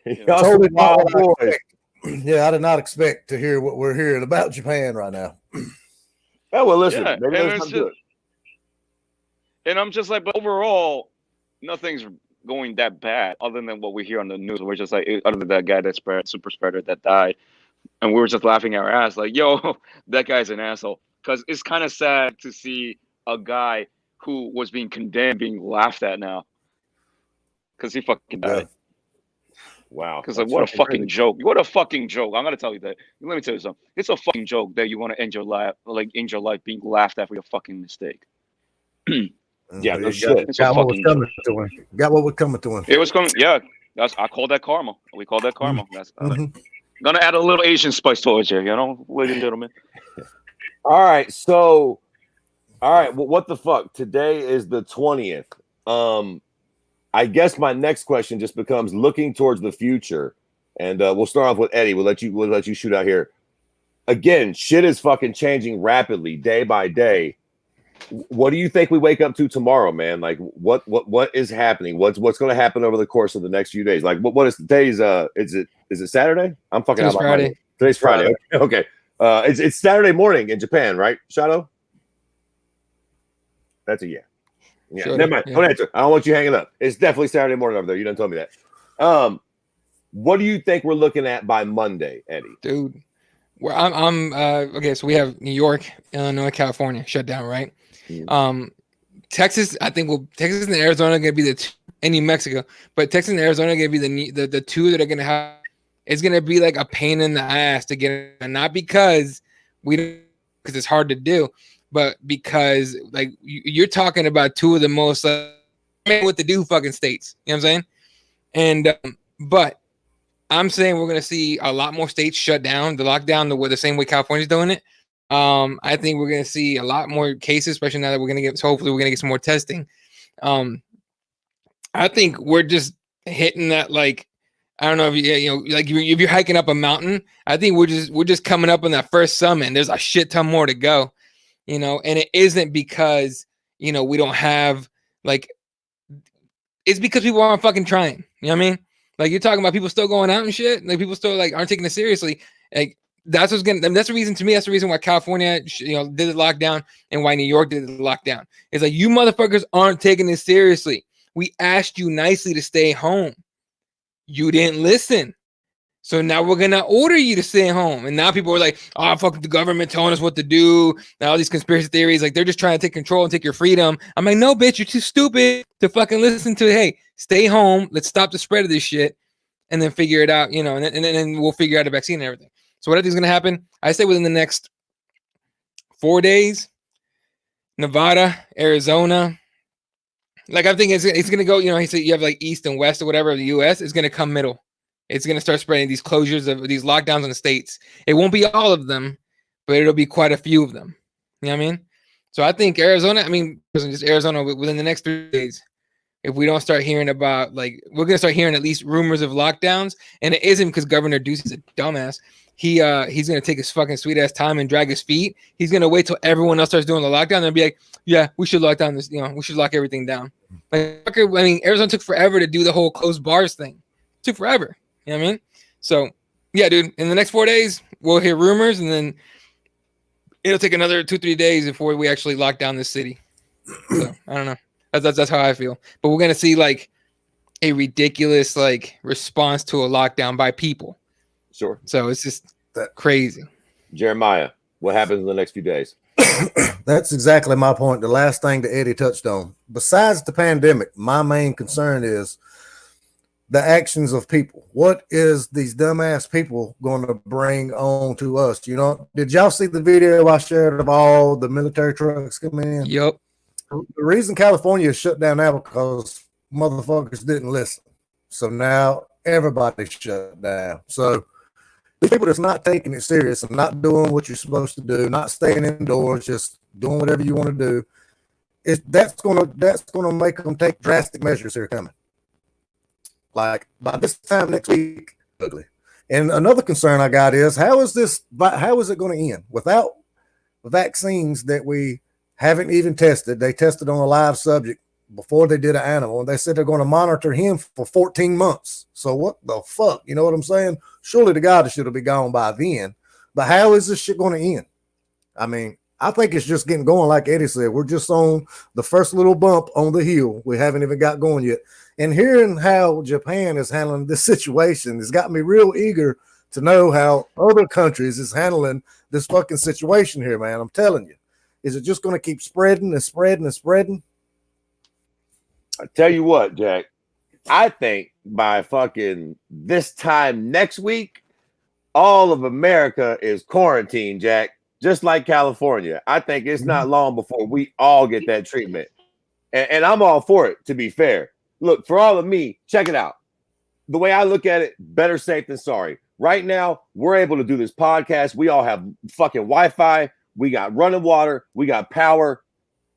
Y'all Totally some not wild what I boys. expect. Yeah, I did not expect to hear what we're hearing about Japan right now. Oh, well, listen, Yeah, maybe and there's something to it. And I'm just like, but overall, nothing's going that bad, other than what we hear on the news. We're just like, other than that guy that super spreader that died, and we were just laughing our ass, like, yo, that guy's an asshole. Because it's kind of sad to see a guy who was being condemned being laughed at now, because he fucking died. Wow. Because like, what a fucking joke! What a fucking joke! I'm gonna tell you that. Let me tell you something. It's a fucking joke that you want to end your life, being laughed at for your fucking mistake. Yeah, no shit. It's a Got what was fucking coming joke. to him. Got what was coming to him. It was coming. Yeah, I call that karma. We call that karma. That's gonna add a little Asian spice towards you, ladies and gentlemen. All right, so, well, what the fuck? Today is the 20th. I guess my next question just becomes looking towards the future, and we'll start off with Eddie. We'll let you shoot out here. Again, shit is fucking changing rapidly, day by day. What do you think we wake up to tomorrow, man? Like, what is happening? What's going to happen over the course of the next few days? Like, what is today's? Is it Saturday? I'm fucking Today's out. Friday. Today's Friday. Okay. It's Saturday morning in Japan, right, Shadow? That's a yeah. Yeah, Sure, never mind. yeah. Don't answer. I don't want you hanging up. It's definitely Saturday morning over there. You done told me that. What do you think we're looking at by Monday, Eddie? Dude, well, I'm okay. So we have New York, Illinois, California shut down, right? Texas, I think Texas and Arizona are gonna be and New Mexico, but Texas and Arizona are gonna be the two that are gonna have. It's gonna be like a pain in the ass to get, and not because because it's hard to do, but because like you're talking about two of the most what to do fucking states. You know what I'm saying? And but I'm saying we're gonna see a lot more states shut down, the lockdown, the same way California's doing it. I think we're gonna see a lot more cases, especially now that hopefully we're gonna get some more testing. I think we're just hitting that, like, I don't know if like if you're hiking up a mountain, I think we're just coming up on that first summit, and there's a shit ton more to go, and it isn't because we don't have, like, it's because people aren't fucking trying. You know what I mean? Like, you're talking about people still going out and shit, like people still like aren't taking it seriously. Like, that's the reason, to me, that's the reason why California did the lockdown and why New York did the lockdown. It's like, you motherfuckers aren't taking this seriously. We asked you nicely to stay home. You didn't listen. So now we're going to order you to stay home. And now people are like, oh, fuck the government telling us what to do. Now all these conspiracy theories, like, they're just trying to take control and take your freedom. I'm like, no, bitch, you're too stupid to fucking listen to, hey, stay home. Let's stop the spread of this shit and then figure it out, and then we'll figure out a vaccine and everything. So what I think is going to happen, I say within the next 4 days, Nevada, Arizona, like, I think it's going to go, he said you have like East and West or whatever of the U.S. is going to come middle. It's going to start spreading these closures of these lockdowns in the states. It won't be all of them, but it'll be quite a few of them. You know what I mean? So I think Arizona, just Arizona within the next 3 days, if we don't start hearing about, like, we're going to start hearing at least rumors of lockdowns. And it isn't because Governor Ducey's a dumbass. He's going to take his fucking sweet ass time and drag his feet. He's going to wait till everyone else starts doing the lockdown and be like, yeah, we should lock down this, we should lock everything down. Like, Arizona took forever to do the whole closed bars thing. It took forever. You know what I mean? So, yeah, dude, in the next 4 days, we'll hear rumors, and then it'll take another 2-3 days before we actually lock down this city. So, I don't know. That's how I feel. But we're going to see, like, a ridiculous, like, response to a lockdown by people. Sure. So it's just crazy. Jeremiah, what happens in the next few days? That's exactly my point. The last thing that Eddie touched on. Besides the pandemic, my main concern is the actions of people. What is these dumbass people going to bring on to us? Did y'all see the video I shared of all the military trucks coming in? Yep. The reason California is shut down now because motherfuckers didn't listen. So now everybody's shut down. So these people that's not taking it serious and not doing what you're supposed to do, not staying indoors, just doing whatever you want to do, that's gonna make them take drastic measures here coming. Like, by this time next week, ugly. And another concern I got is how is it going to end without vaccines that we haven't even tested. They tested on a live subject before they did an animal, and they said they're going to monitor him for 14 months. So what the fuck? You know what I'm saying? Surely the God should have been gone by then. But how is this shit going to end? I mean, I think it's just getting going, like Eddie said. We're just on the first little bump on the hill. We haven't even got going yet. And hearing how Japan is handling this situation has got me real eager to know how other countries is handling this fucking situation here, man. I'm telling you. Is it just going to keep spreading and spreading and spreading? I tell you what, Jack, I think by fucking this time next week, all of America is quarantined, Jack, just like California. I think it's not long before we all get that treatment. And I'm all for it, to be fair. Look, for all of me, check it out. The way I look at it, better safe than sorry. Right now, we're able to do this podcast. We all have fucking Wi-Fi. We got running water. We got power.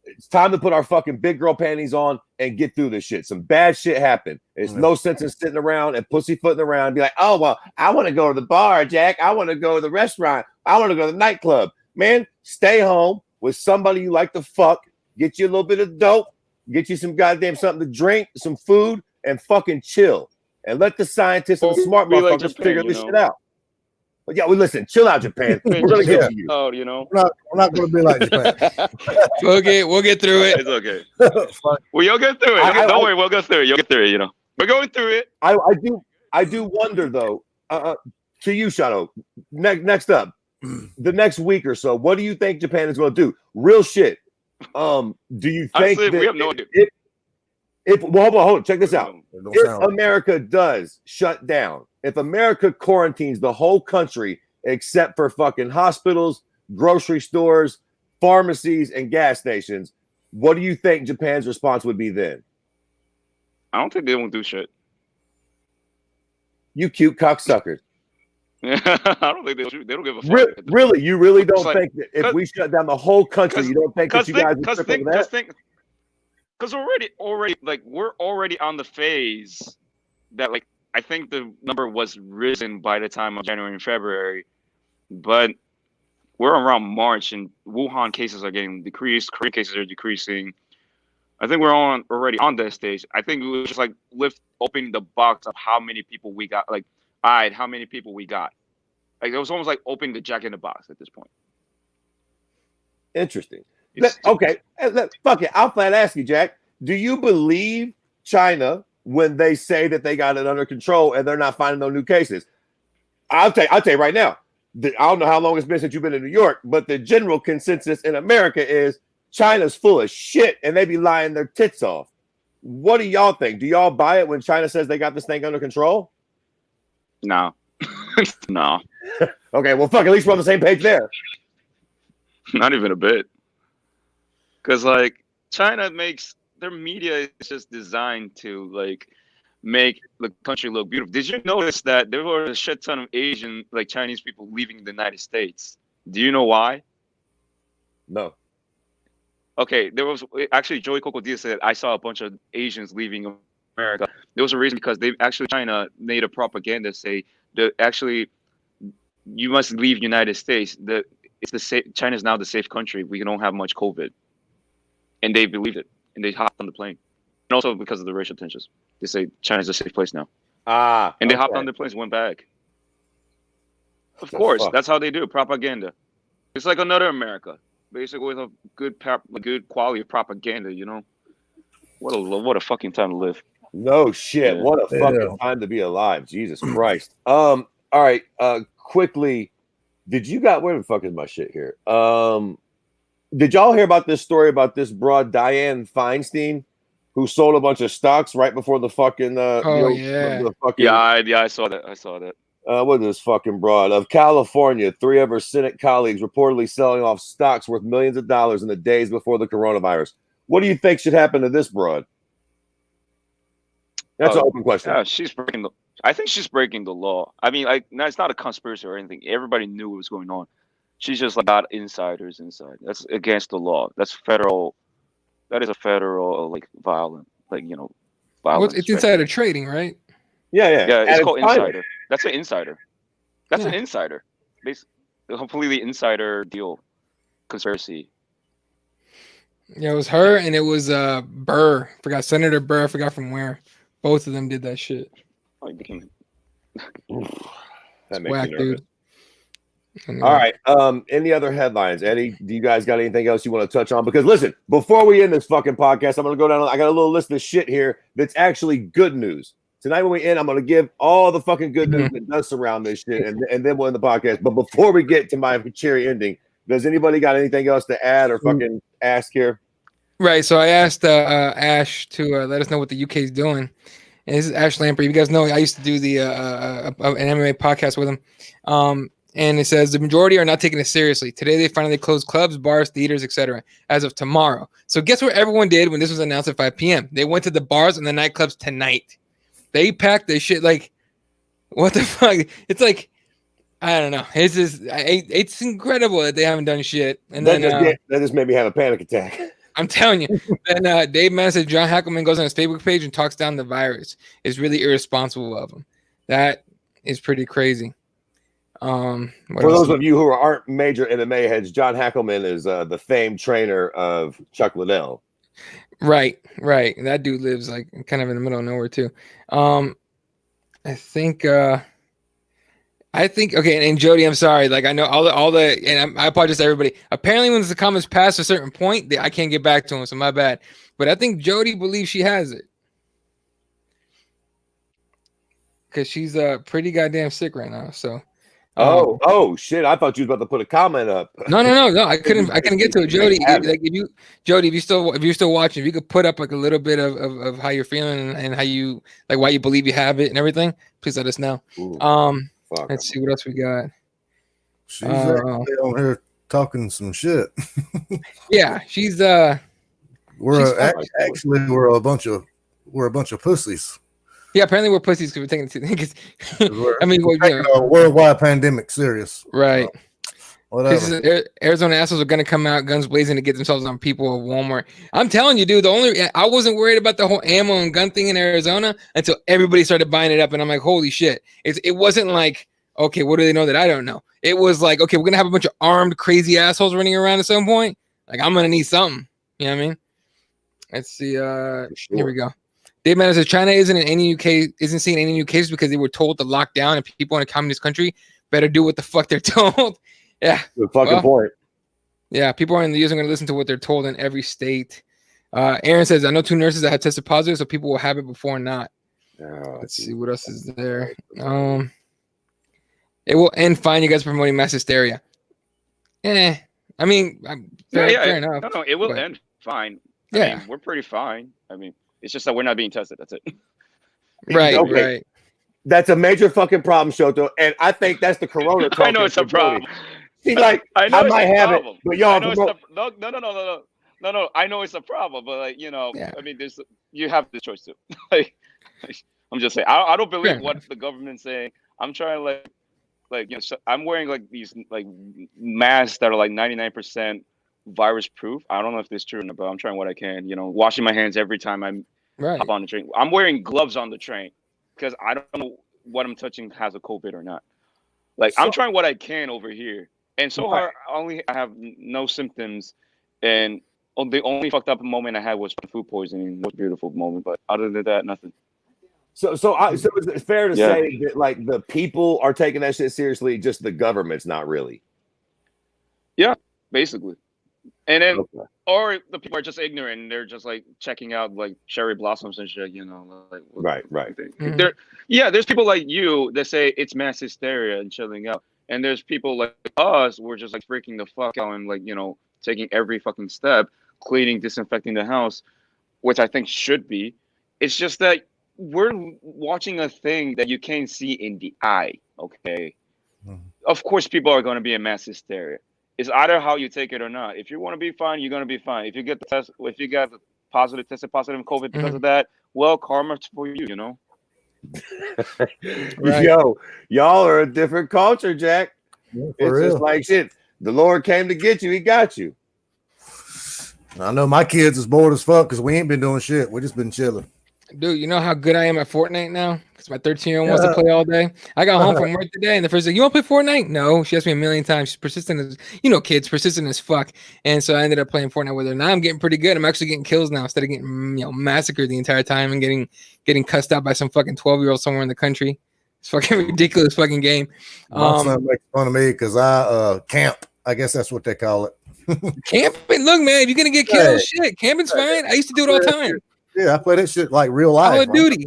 It's time to put our fucking big girl panties on and get through this shit. Some bad shit happened. There's no sense in sitting around and pussyfooting around and be like, oh, well, I want to go to the bar, Jack. I want to go to the restaurant. I want to go to the nightclub. Man, stay home with somebody you like to fuck. Get you a little bit of dope. Get you some goddamn something to drink, some food, and fucking chill. And let the scientists and the smart motherfuckers figure this shit out. But yeah, listen, chill out, Japan. We're gonna get to you. Oh, you know, we're not gonna be like Japan. we'll get through it. It's okay. Well, you'll get through it. Don't worry, we'll go through it. You'll get through it. You know, we're going through it. I do wonder though. To you, Shadow. Next up, the next week or so, what do you think Japan is going to do? Real shit. Do you think honestly, we have no idea. Hold on, check this out. If America does shut down, if America quarantines the whole country except for fucking hospitals, grocery stores, pharmacies, and gas stations, what do you think Japan's response would be then? I don't think they won't do shit. You cute cocksuckers. I don't think they don't give a fuck. Really? You really don't think that if we shut down the whole country, you don't think that you guys would trip over that? Because already, like, we're already on the phase that, like, I think the number was risen by the time of January and February, but we're around March and Wuhan cases are getting decreased, Korea cases are decreasing. I think we're already on that stage. I think we was just like opening the box of how many people we got, like, all right, how many people we got. Like, it was almost like opening the Jack in the Box at this point. Interesting. Okay, fuck it. I'll flat ask you, Jack. Do you believe China when they say that they got it under control and they're not finding no new cases? I'll tell you right now. I don't know how long it's been since you've been in New York, but the general consensus in America is China's full of shit and they be lying their tits off. What do y'all think? Do y'all buy it when China says they got this thing under control? No. No. Okay, well, fuck, at least we're on the same page there. Not even a bit. Because, like, China makes their media is just designed to, like, make the country look beautiful. Did you notice that there were a shit ton of Asian, like, Chinese people leaving the United States? Do you know why? No. Okay, there was actually Joey Coco Diaz said, I saw a bunch of Asians leaving America. There was a reason because China made a propaganda say that actually you must leave the United States. China's now the safe country. We don't have much COVID. And they believed it. And they hopped on the plane. And also because of the racial tensions. They say China's a safe place now. And they hopped on the planes, went back. Of course, that's how they do propaganda. It's like another America. Basically with a good quality of propaganda, you know? What a fucking time to live. No shit. Yeah. What a fucking time to be alive. Jesus Christ. All right. Quickly, where the fuck is my shit here? Did y'all hear about this story about this broad Dianne Feinstein who sold a bunch of stocks right before the fucking I saw that. What is this fucking broad of California? 3 of her Senate colleagues reportedly selling off stocks worth millions of dollars in the days before the coronavirus. What do you think should happen to this broad? That's an open question. Yeah, I think she's breaking the law. I mean, it's not a conspiracy or anything. Everybody knew what was going on. She's just like got insiders inside. That's against the law. That's federal. That is a federal violent, violence. Well, it's insider trading, right? Yeah. It's called insider. That's an insider. That's an insider. Basically, a completely insider deal. conspiracy. Yeah, it was her and it was Burr. Forgot Senator Burr. I forgot from where. Both of them did that shit. Oh, he became. That makes Whack, me nervous. dude. All right. Any other headlines? Eddie, do you guys got anything else you want to touch on? Because listen, before we end this fucking podcast, I'm gonna go down. I got a little list of shit here that's actually good news. Tonight when we end, I'm gonna give all the fucking good news that does surround this shit, and then we'll end the podcast. But before we get to my cherry ending, does anybody got anything else to add or fucking ask here? Right. So I asked Ash to let us know what the UK is doing. And this is Ash Lamprey. You guys know I used to do the an MMA podcast with him. And it says the majority are not taking it seriously. Today they finally closed clubs, bars, theaters, etc. as of tomorrow. So guess what everyone did when this was announced at 5 p.m.? They went to the bars and the nightclubs tonight. They packed their shit like, what the fuck? It's like, I don't know. It's just, it's incredible that they haven't done shit. And that just made me have a panic attack. I'm telling you. Then Dave Mann said John Hackelman goes on his Facebook page and talks down the virus. It's really irresponsible of him. That is pretty crazy. For those of you who aren't major MMA heads, John Hackelman is the famed trainer of Chuck Liddell. Right. That dude lives like kind of in the middle of nowhere too. I think okay, and Jody, I'm sorry. Like I know all the and I apologize to everybody. Apparently, when the comments pass a certain point, I can't get back to him, so my bad. But I think Jody believes she has it because she's pretty goddamn sick right now. So. Oh shit! I thought you was about to put a comment up. No. I couldn't get to it, Jody. If you're still watching, if you could put up like a little bit of how you're feeling and how you like why you believe you have it and everything, please let us know. Let's see what else we got. She's actually on here talking some shit. Yeah, she's we're a bunch of pussies. Yeah, apparently we're pussies because we're taking it. I mean, a worldwide pandemic serious, right? Whatever. Arizona assholes are gonna come out guns blazing to get themselves on people at Walmart. I'm telling you, dude. I wasn't worried about the whole ammo and gun thing in Arizona until everybody started buying it up, and I'm like, holy shit! It wasn't like, okay, what do they know that I don't know? It was like, okay, we're gonna have a bunch of armed crazy assholes running around at some point. Like I'm gonna need something. You know what I mean? Let's see. Here we go. Dave Mann says China isn't seeing any new cases because they were told to lock down, and people in a communist country better do what the fuck they're told. Yeah, good fucking point. Yeah, people in the U.S. are going to listen to what they're told in every state. Aaron says I know 2 nurses that have tested positive, so people will have it before not. Let's see what else is there. It will end fine. You guys are promoting mass hysteria. I mean, fair enough. No, it will end fine. I mean, we're pretty fine. I mean. It's just that we're not being tested. That's it. Right, okay. Right. That's a major fucking problem, Shoto. And I think that's the corona. I know it's a problem. He's like, I might have it, but y'all. No. I know it's a problem, but like, I mean, you have the choice too. Like, I'm just saying, I don't believe what the government's saying. I'm trying so I'm wearing like these like masks that are like 99% virus proof. I don't know if this is true or not, but I'm trying what I can. Washing my hands every time I hop on the train. I'm wearing gloves on the train because I don't know what I'm touching has a COVID or not. Like I'm trying what I can over here, and so far I have no symptoms. And the only fucked up moment I had was food poisoning. It was a beautiful moment, but other than that, nothing. So is it fair to say that like the people are taking that shit seriously, just the government's not really? Yeah, basically. And then, or the people are just ignorant and they're just like checking out like cherry blossoms and shit, like right. Mm-hmm. There's people like you that say it's mass hysteria and chilling out, and there's people like us, we're just like freaking the fuck out and like taking every fucking step, cleaning, disinfecting the house, which I think should be. It's just that we're watching a thing that you can't see in the eye. Okay, of course people are going to be in mass hysteria. It's either how you take it or not. If you want to be fine, you're going to be fine. If you get the test, if you get tested positive in COVID because of that, well, karma's for you, Right. Yo, y'all are a different culture, Jack. Yeah, it's real. Just like shit. The Lord came to get you. He got you. I know my kids is bored as fuck because we ain't been doing shit. We just been chilling. Dude, you know how good I am at Fortnite now? Because my 13-year-old wants to play all day. I got home from work today, and the first thing, you want to play Fortnite? No. She asked me a million times. She's persistent as, kids, persistent as fuck. And so I ended up playing Fortnite with her. Now I'm getting pretty good. I'm actually getting kills now instead of getting, massacred the entire time and getting cussed out by some fucking 12-year-old somewhere in the country. It's fucking ridiculous fucking game. My son makes fun of me because I camp. I guess that's what they call it. Camping, look, man, if you're gonna get killed, shit, camping's fine. I used to do it all the time. Yeah, I play that shit like real life. Call of Duty.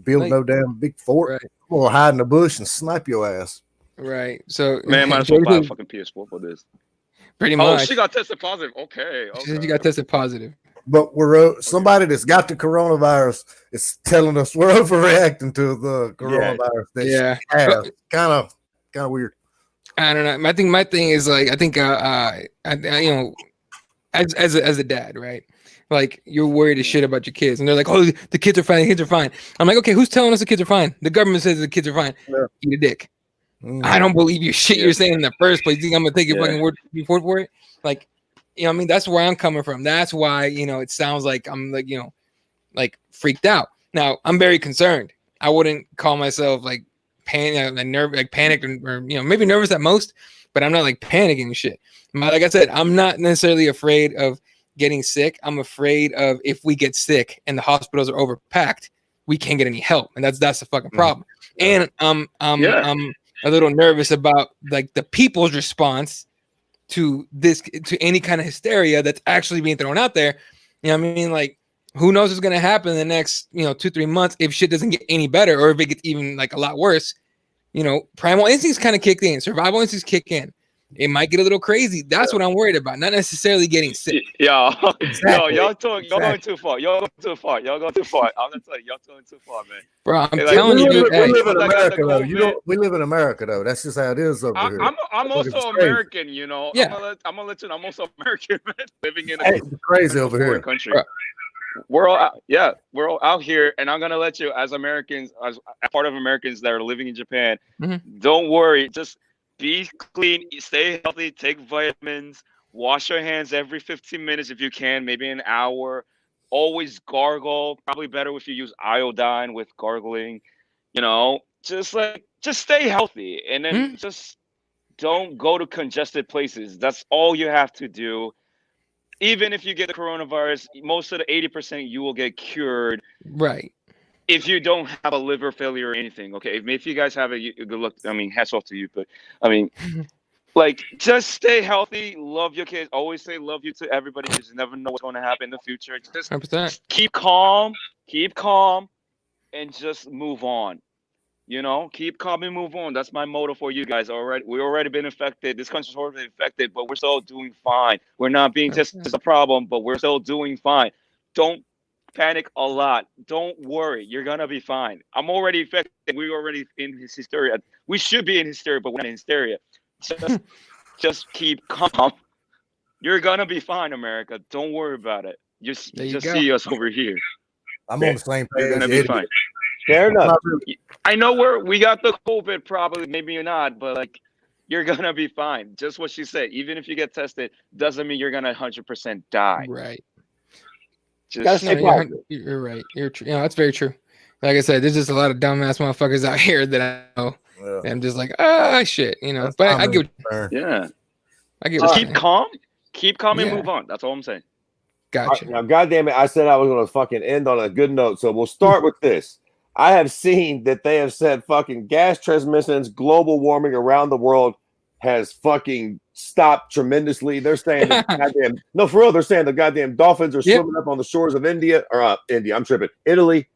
Build no damn big fort. Right. Or hide in the bush and snipe your ass. Right. So man, might as well buy a fucking PS4 for this. Pretty much. Oh, she got tested positive. Okay. She said you got tested positive. But we're somebody that's got the coronavirus is telling us we're overreacting to the coronavirus. Yeah. Kind of weird. I don't know. I think my thing is like, I think as a dad, right? Like, you're worried as shit about your kids, and they're like, "Oh, the kids are fine. The kids are fine." I'm like, "Okay, who's telling us the kids are fine? The government says the kids are fine. Yeah. Eat a dick." I don't believe your shit you're saying in the first place. You think I'm gonna take your fucking word for it? Like, I mean, that's where I'm coming from. That's why, it sounds like I'm like, like freaked out. Now, I'm very concerned. I wouldn't call myself like panicked or maybe nervous at most, but I'm not like panicking and shit. But like I said, I'm not necessarily afraid of getting sick. I'm afraid of if we get sick and the hospitals are overpacked, we can't get any help, and that's the fucking problem. And I'm a little nervous about like the people's response to any kind of hysteria that's actually being thrown out there. You know what I mean? Like, who knows what's gonna happen in the next 2-3 months if shit doesn't get any better, or if it gets even like a lot worse. Primal instincts kind of kick in, survival instincts kick in. It might get a little crazy. That's what I'm worried about. Not necessarily getting sick. Yeah. Exactly. Yo, y'all going too far. Y'all going too far. I'm gonna tell you, y'all going too far, man. Bro, I'm telling you, dude. We live in America, though. We live in America, though. That's just how it is over here. I'm also American, Yeah. I'm gonna let you know. I'm also American, man. Living in a crazy over here country. Bro. We're all out here, and I'm gonna let you, as Americans, as part of Americans that are living in Japan, don't worry. Just be clean, stay healthy, take vitamins, wash your hands every 15 minutes if you can, maybe an hour. Always gargle. Probably better if you use iodine with gargling. Just stay healthy, and then just don't go to congested places. That's all you have to do. Even if you get the coronavirus, most of the 80% you will get cured. Right. If you don't have a liver failure or anything, okay. If you guys have it, good luck. I mean, hats off to you, but I mean, like, just stay healthy. Love your kids. Always say love you to everybody. You just never know what's going to happen in the future. Just 100%. Keep calm, and just move on. Keep calm and move on. That's my motto for you guys. We've already been infected. This country's already infected, but we're still doing fine. We're not being tested as a problem, but we're still doing fine. Don't panic a lot. Don't worry. You're gonna be fine. I'm already infected. We're already in hysteria. We should be in hysteria, but we're not in hysteria. Just keep calm. You're gonna be fine, America. Don't worry about it. Just see us over here. I'm on the same page. You're gonna be fine. Fair enough. I know we got the COVID, probably, maybe you're not, but like, you're gonna be fine. Just what she said. Even if you get tested, doesn't mean you're gonna 100% die. Right. You're right. You're true. That's very true. Like I said, there's just a lot of dumbass motherfuckers out here that I know. Yeah. And I'm just like, shit, But I get what I get. Just keep calm. Keep calm and move on. That's all I'm saying. Gotcha. Now, goddamn it, I said I was going to fucking end on a good note, so we'll start with this. I have seen that they have said fucking gas transmissions, global warming around the world has fucking stopped tremendously. They're saying no, for real, they're saying the goddamn dolphins are swimming up on the shores of India. I'm tripping. Italy.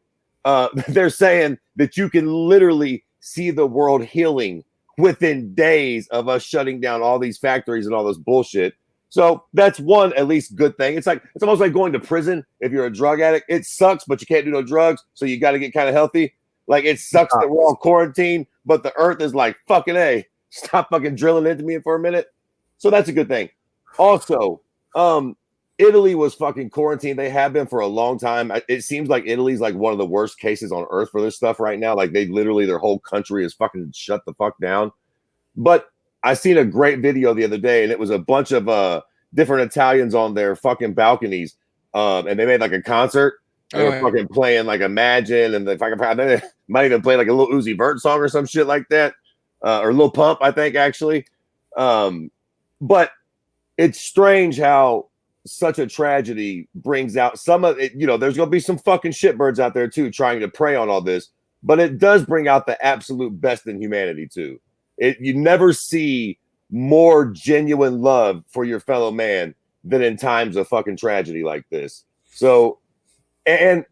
They're saying that you can literally see the world healing within days of us shutting down all these factories and all this bullshit. So that's one at least good thing. It's almost like going to prison if you're a drug addict. It sucks, but you can't do no drugs, so you got to get kind of healthy. Like, it sucks that we're all quarantined, but the earth is like, fucking A, stop fucking drilling into me for a minute. So that's a good thing. Also, Italy was fucking quarantined. They have been for a long time. It seems like Italy's like one of the worst cases on earth for this stuff right now. Like, their whole country is fucking shut the fuck down. But I seen a great video the other day, and it was a bunch of different Italians on their fucking balconies, and they made like a concert, They were fucking playing like Imagine, and if I can find it, might even play like a little Uzi Vert song or some shit like that, or Lil Pump, I think actually. But it's strange how such a tragedy brings out some of it. You know, there's gonna be some fucking shitbirds out there too trying to prey on all this, but it does bring out the absolute best in humanity too. You never see more genuine love for your fellow man than in times of fucking tragedy like this. So, and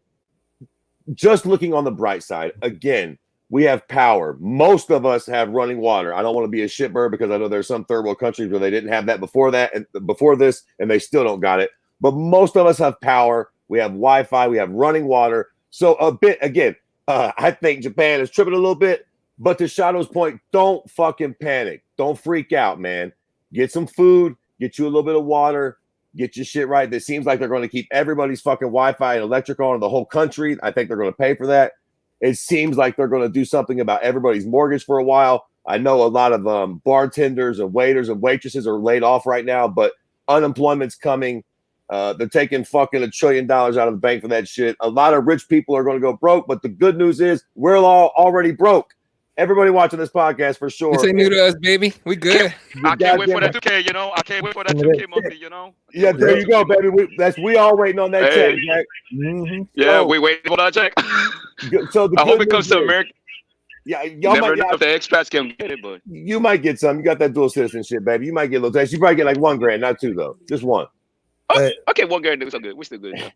just looking on the bright side, again, we have power. Most of us have running water. I don't want to be a shitbird because I know there's some third world countries where they didn't have that before this, and they still don't got it. But most of us have power. We have Wi-Fi. We have running water. So a bit, again, I think Japan is tripping a little bit. But to Shadow's point, don't fucking panic. Don't freak out, man. Get some food. Get you a little bit of water. Get your shit right. It seems like they're going to keep everybody's fucking Wi-Fi and electric on in the whole country. I think they're going to pay for that. It seems like they're going to do something about everybody's mortgage for a while. I know a lot of bartenders and waiters and waitresses are laid off right now, but unemployment's coming. They're taking fucking $1 trillion out of the bank for that shit. A lot of rich people are going to go broke, but the good news is we're all already broke. Everybody watching this podcast for sure. This ain't new to us, baby. We good. I can't wait for that 2K, you know. I can't wait for that 2K movie, you know. Yeah, there you go, baby. We all waiting on that check, Jack. Mm-hmm. Yeah, we waiting for that check. So I hope it comes to America. Yeah, y'all never might know if the expats can get it, but you might get some. You got that dual citizenship, baby. You might get a little tax. You probably get like $1,000, not 2 though. Just 1. Okay, $1,000 is so good. We're still good. Yeah.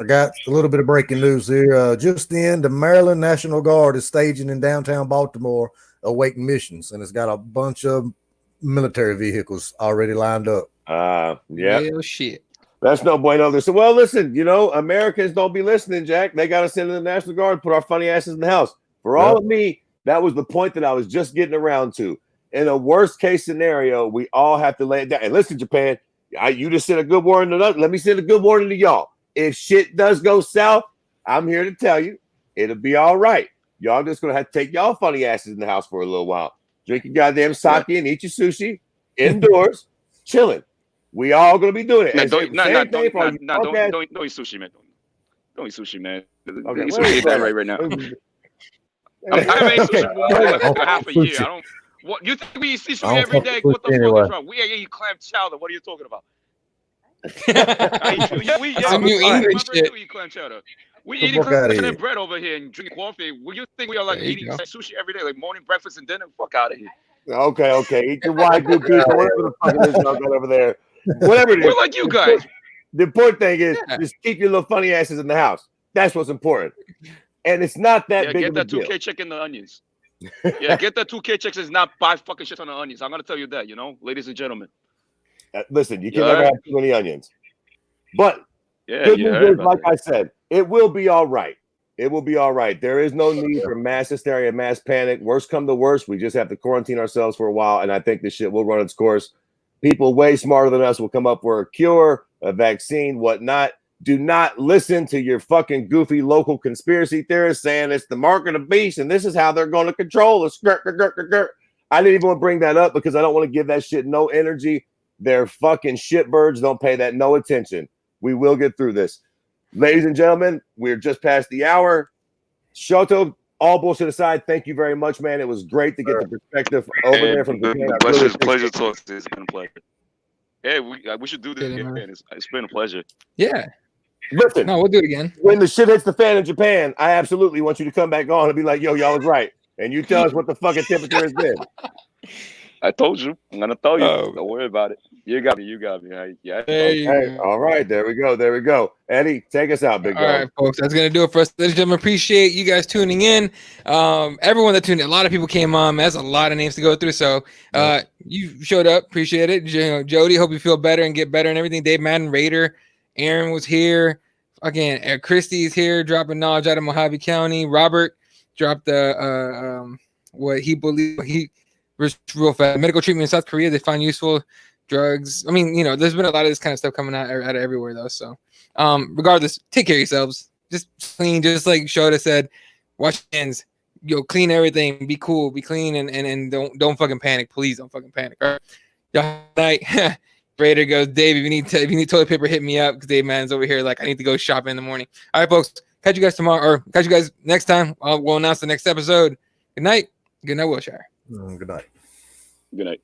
I got a little bit of breaking news here. Just in, the Maryland National Guard is staging in downtown Baltimore awaiting missions, and it's got a bunch of military vehicles already lined up. Yeah. Real shit. That's no bueno. So, well, listen, you know, Americans don't be listening, Jack. They got to send in the National Guard, put our funny asses in the house. For all of me, that was the point that I was just getting around to. In a worst case scenario, we all have to lay it down. And listen, Japan, you just sent a good warning to us. Let me send a good warning to y'all. If shit does go south, I'm here to tell you, it'll be all right. Y'all just going to have to take y'all funny asses in the house for a little while. Drink your goddamn sake and eat your sushi indoors, chilling. We all going to be doing it. Don't eat sushi, man. Don't eat sushi, man. Okay, eat sushi that right now. I haven't ate sushi for like half a year. I don't. What you think we eat sushi every day? What the fuck is wrong? We ain't eating clam chowder. What are you talking about? We eat clam chowder. We eating clam bread over here and drinking coffee. Will you think we are like eating sushi every day, like morning, breakfast, and dinner? Fuck out of here. Okay. Eat your wide good beef or whatever the fuck it is y'all got over there. Whatever it is. We're like you guys. The important thing is just keep your little funny asses in the house. That's what's important. And it's not that big. Get that 2K check in the onions. Yeah, get that 2K checks. Is not 5 fucking shit on the onions. I'm gonna tell you that, you know, ladies and gentlemen. Listen, you can never have too many onions. But good news is, like I said, it will be all right. It will be all right. There is no need for mass hysteria, mass panic. Worst come to worst, we just have to quarantine ourselves for a while, and I think this shit will run its course. People way smarter than us will come up with a cure, a vaccine, whatnot. Do not listen to your fucking goofy local conspiracy theorists saying it's the mark of the beast and this is how they're going to control us. I didn't even want to bring that up because I don't want to give that shit no energy. They're fucking shitbirds. Don't pay that no attention. We will get through this. Ladies and gentlemen, we're just past the hour. Shoto, all bullshit aside, thank you very much, man. It was great to get the perspective over there from Japan. Pleasure talking to you. It's been a pleasure. Hey, we should do this again. It's been a pleasure. Yeah. Listen, no, we'll do it again. When the shit hits the fan in Japan, I absolutely want you to come back on and be like, yo, y'all was right. And you tell us what the fucking temperature has been. I told you. I'm going to tell you. Don't worry about it. You got me. Yeah. Okay. All right. There we go. Eddie, take us out, big guy. All right, folks. That's going to do it for us. Ladies and gentlemen, appreciate you guys tuning in. Everyone that tuned in, a lot of people came on. That's a lot of names to go through. So you showed up. Appreciate it. Jody, hope you feel better and get better and everything. Dave Madden, Raider. Aaron was here. Again, Christy's here, dropping knowledge out of Mojave County. Robert dropped what he believed he was real fast. Medical treatment in South Korea they find useful. Drugs. I mean, you know, there's been a lot of this kind of stuff coming out of everywhere though. So regardless, take care of yourselves. Just clean, just like Shota said, wash your hands. Clean everything. Be cool, be clean, and don't fucking panic. Please don't fucking panic. All right. Y'all night. Raider goes, Dave, if you need toilet paper, hit me up because Dave Madden's over here. Like, I need to go shopping in the morning. All right, folks. Catch you guys tomorrow, or catch you guys next time. We'll announce the next episode. Good night. Good night, Wilshire. Good night. Good night.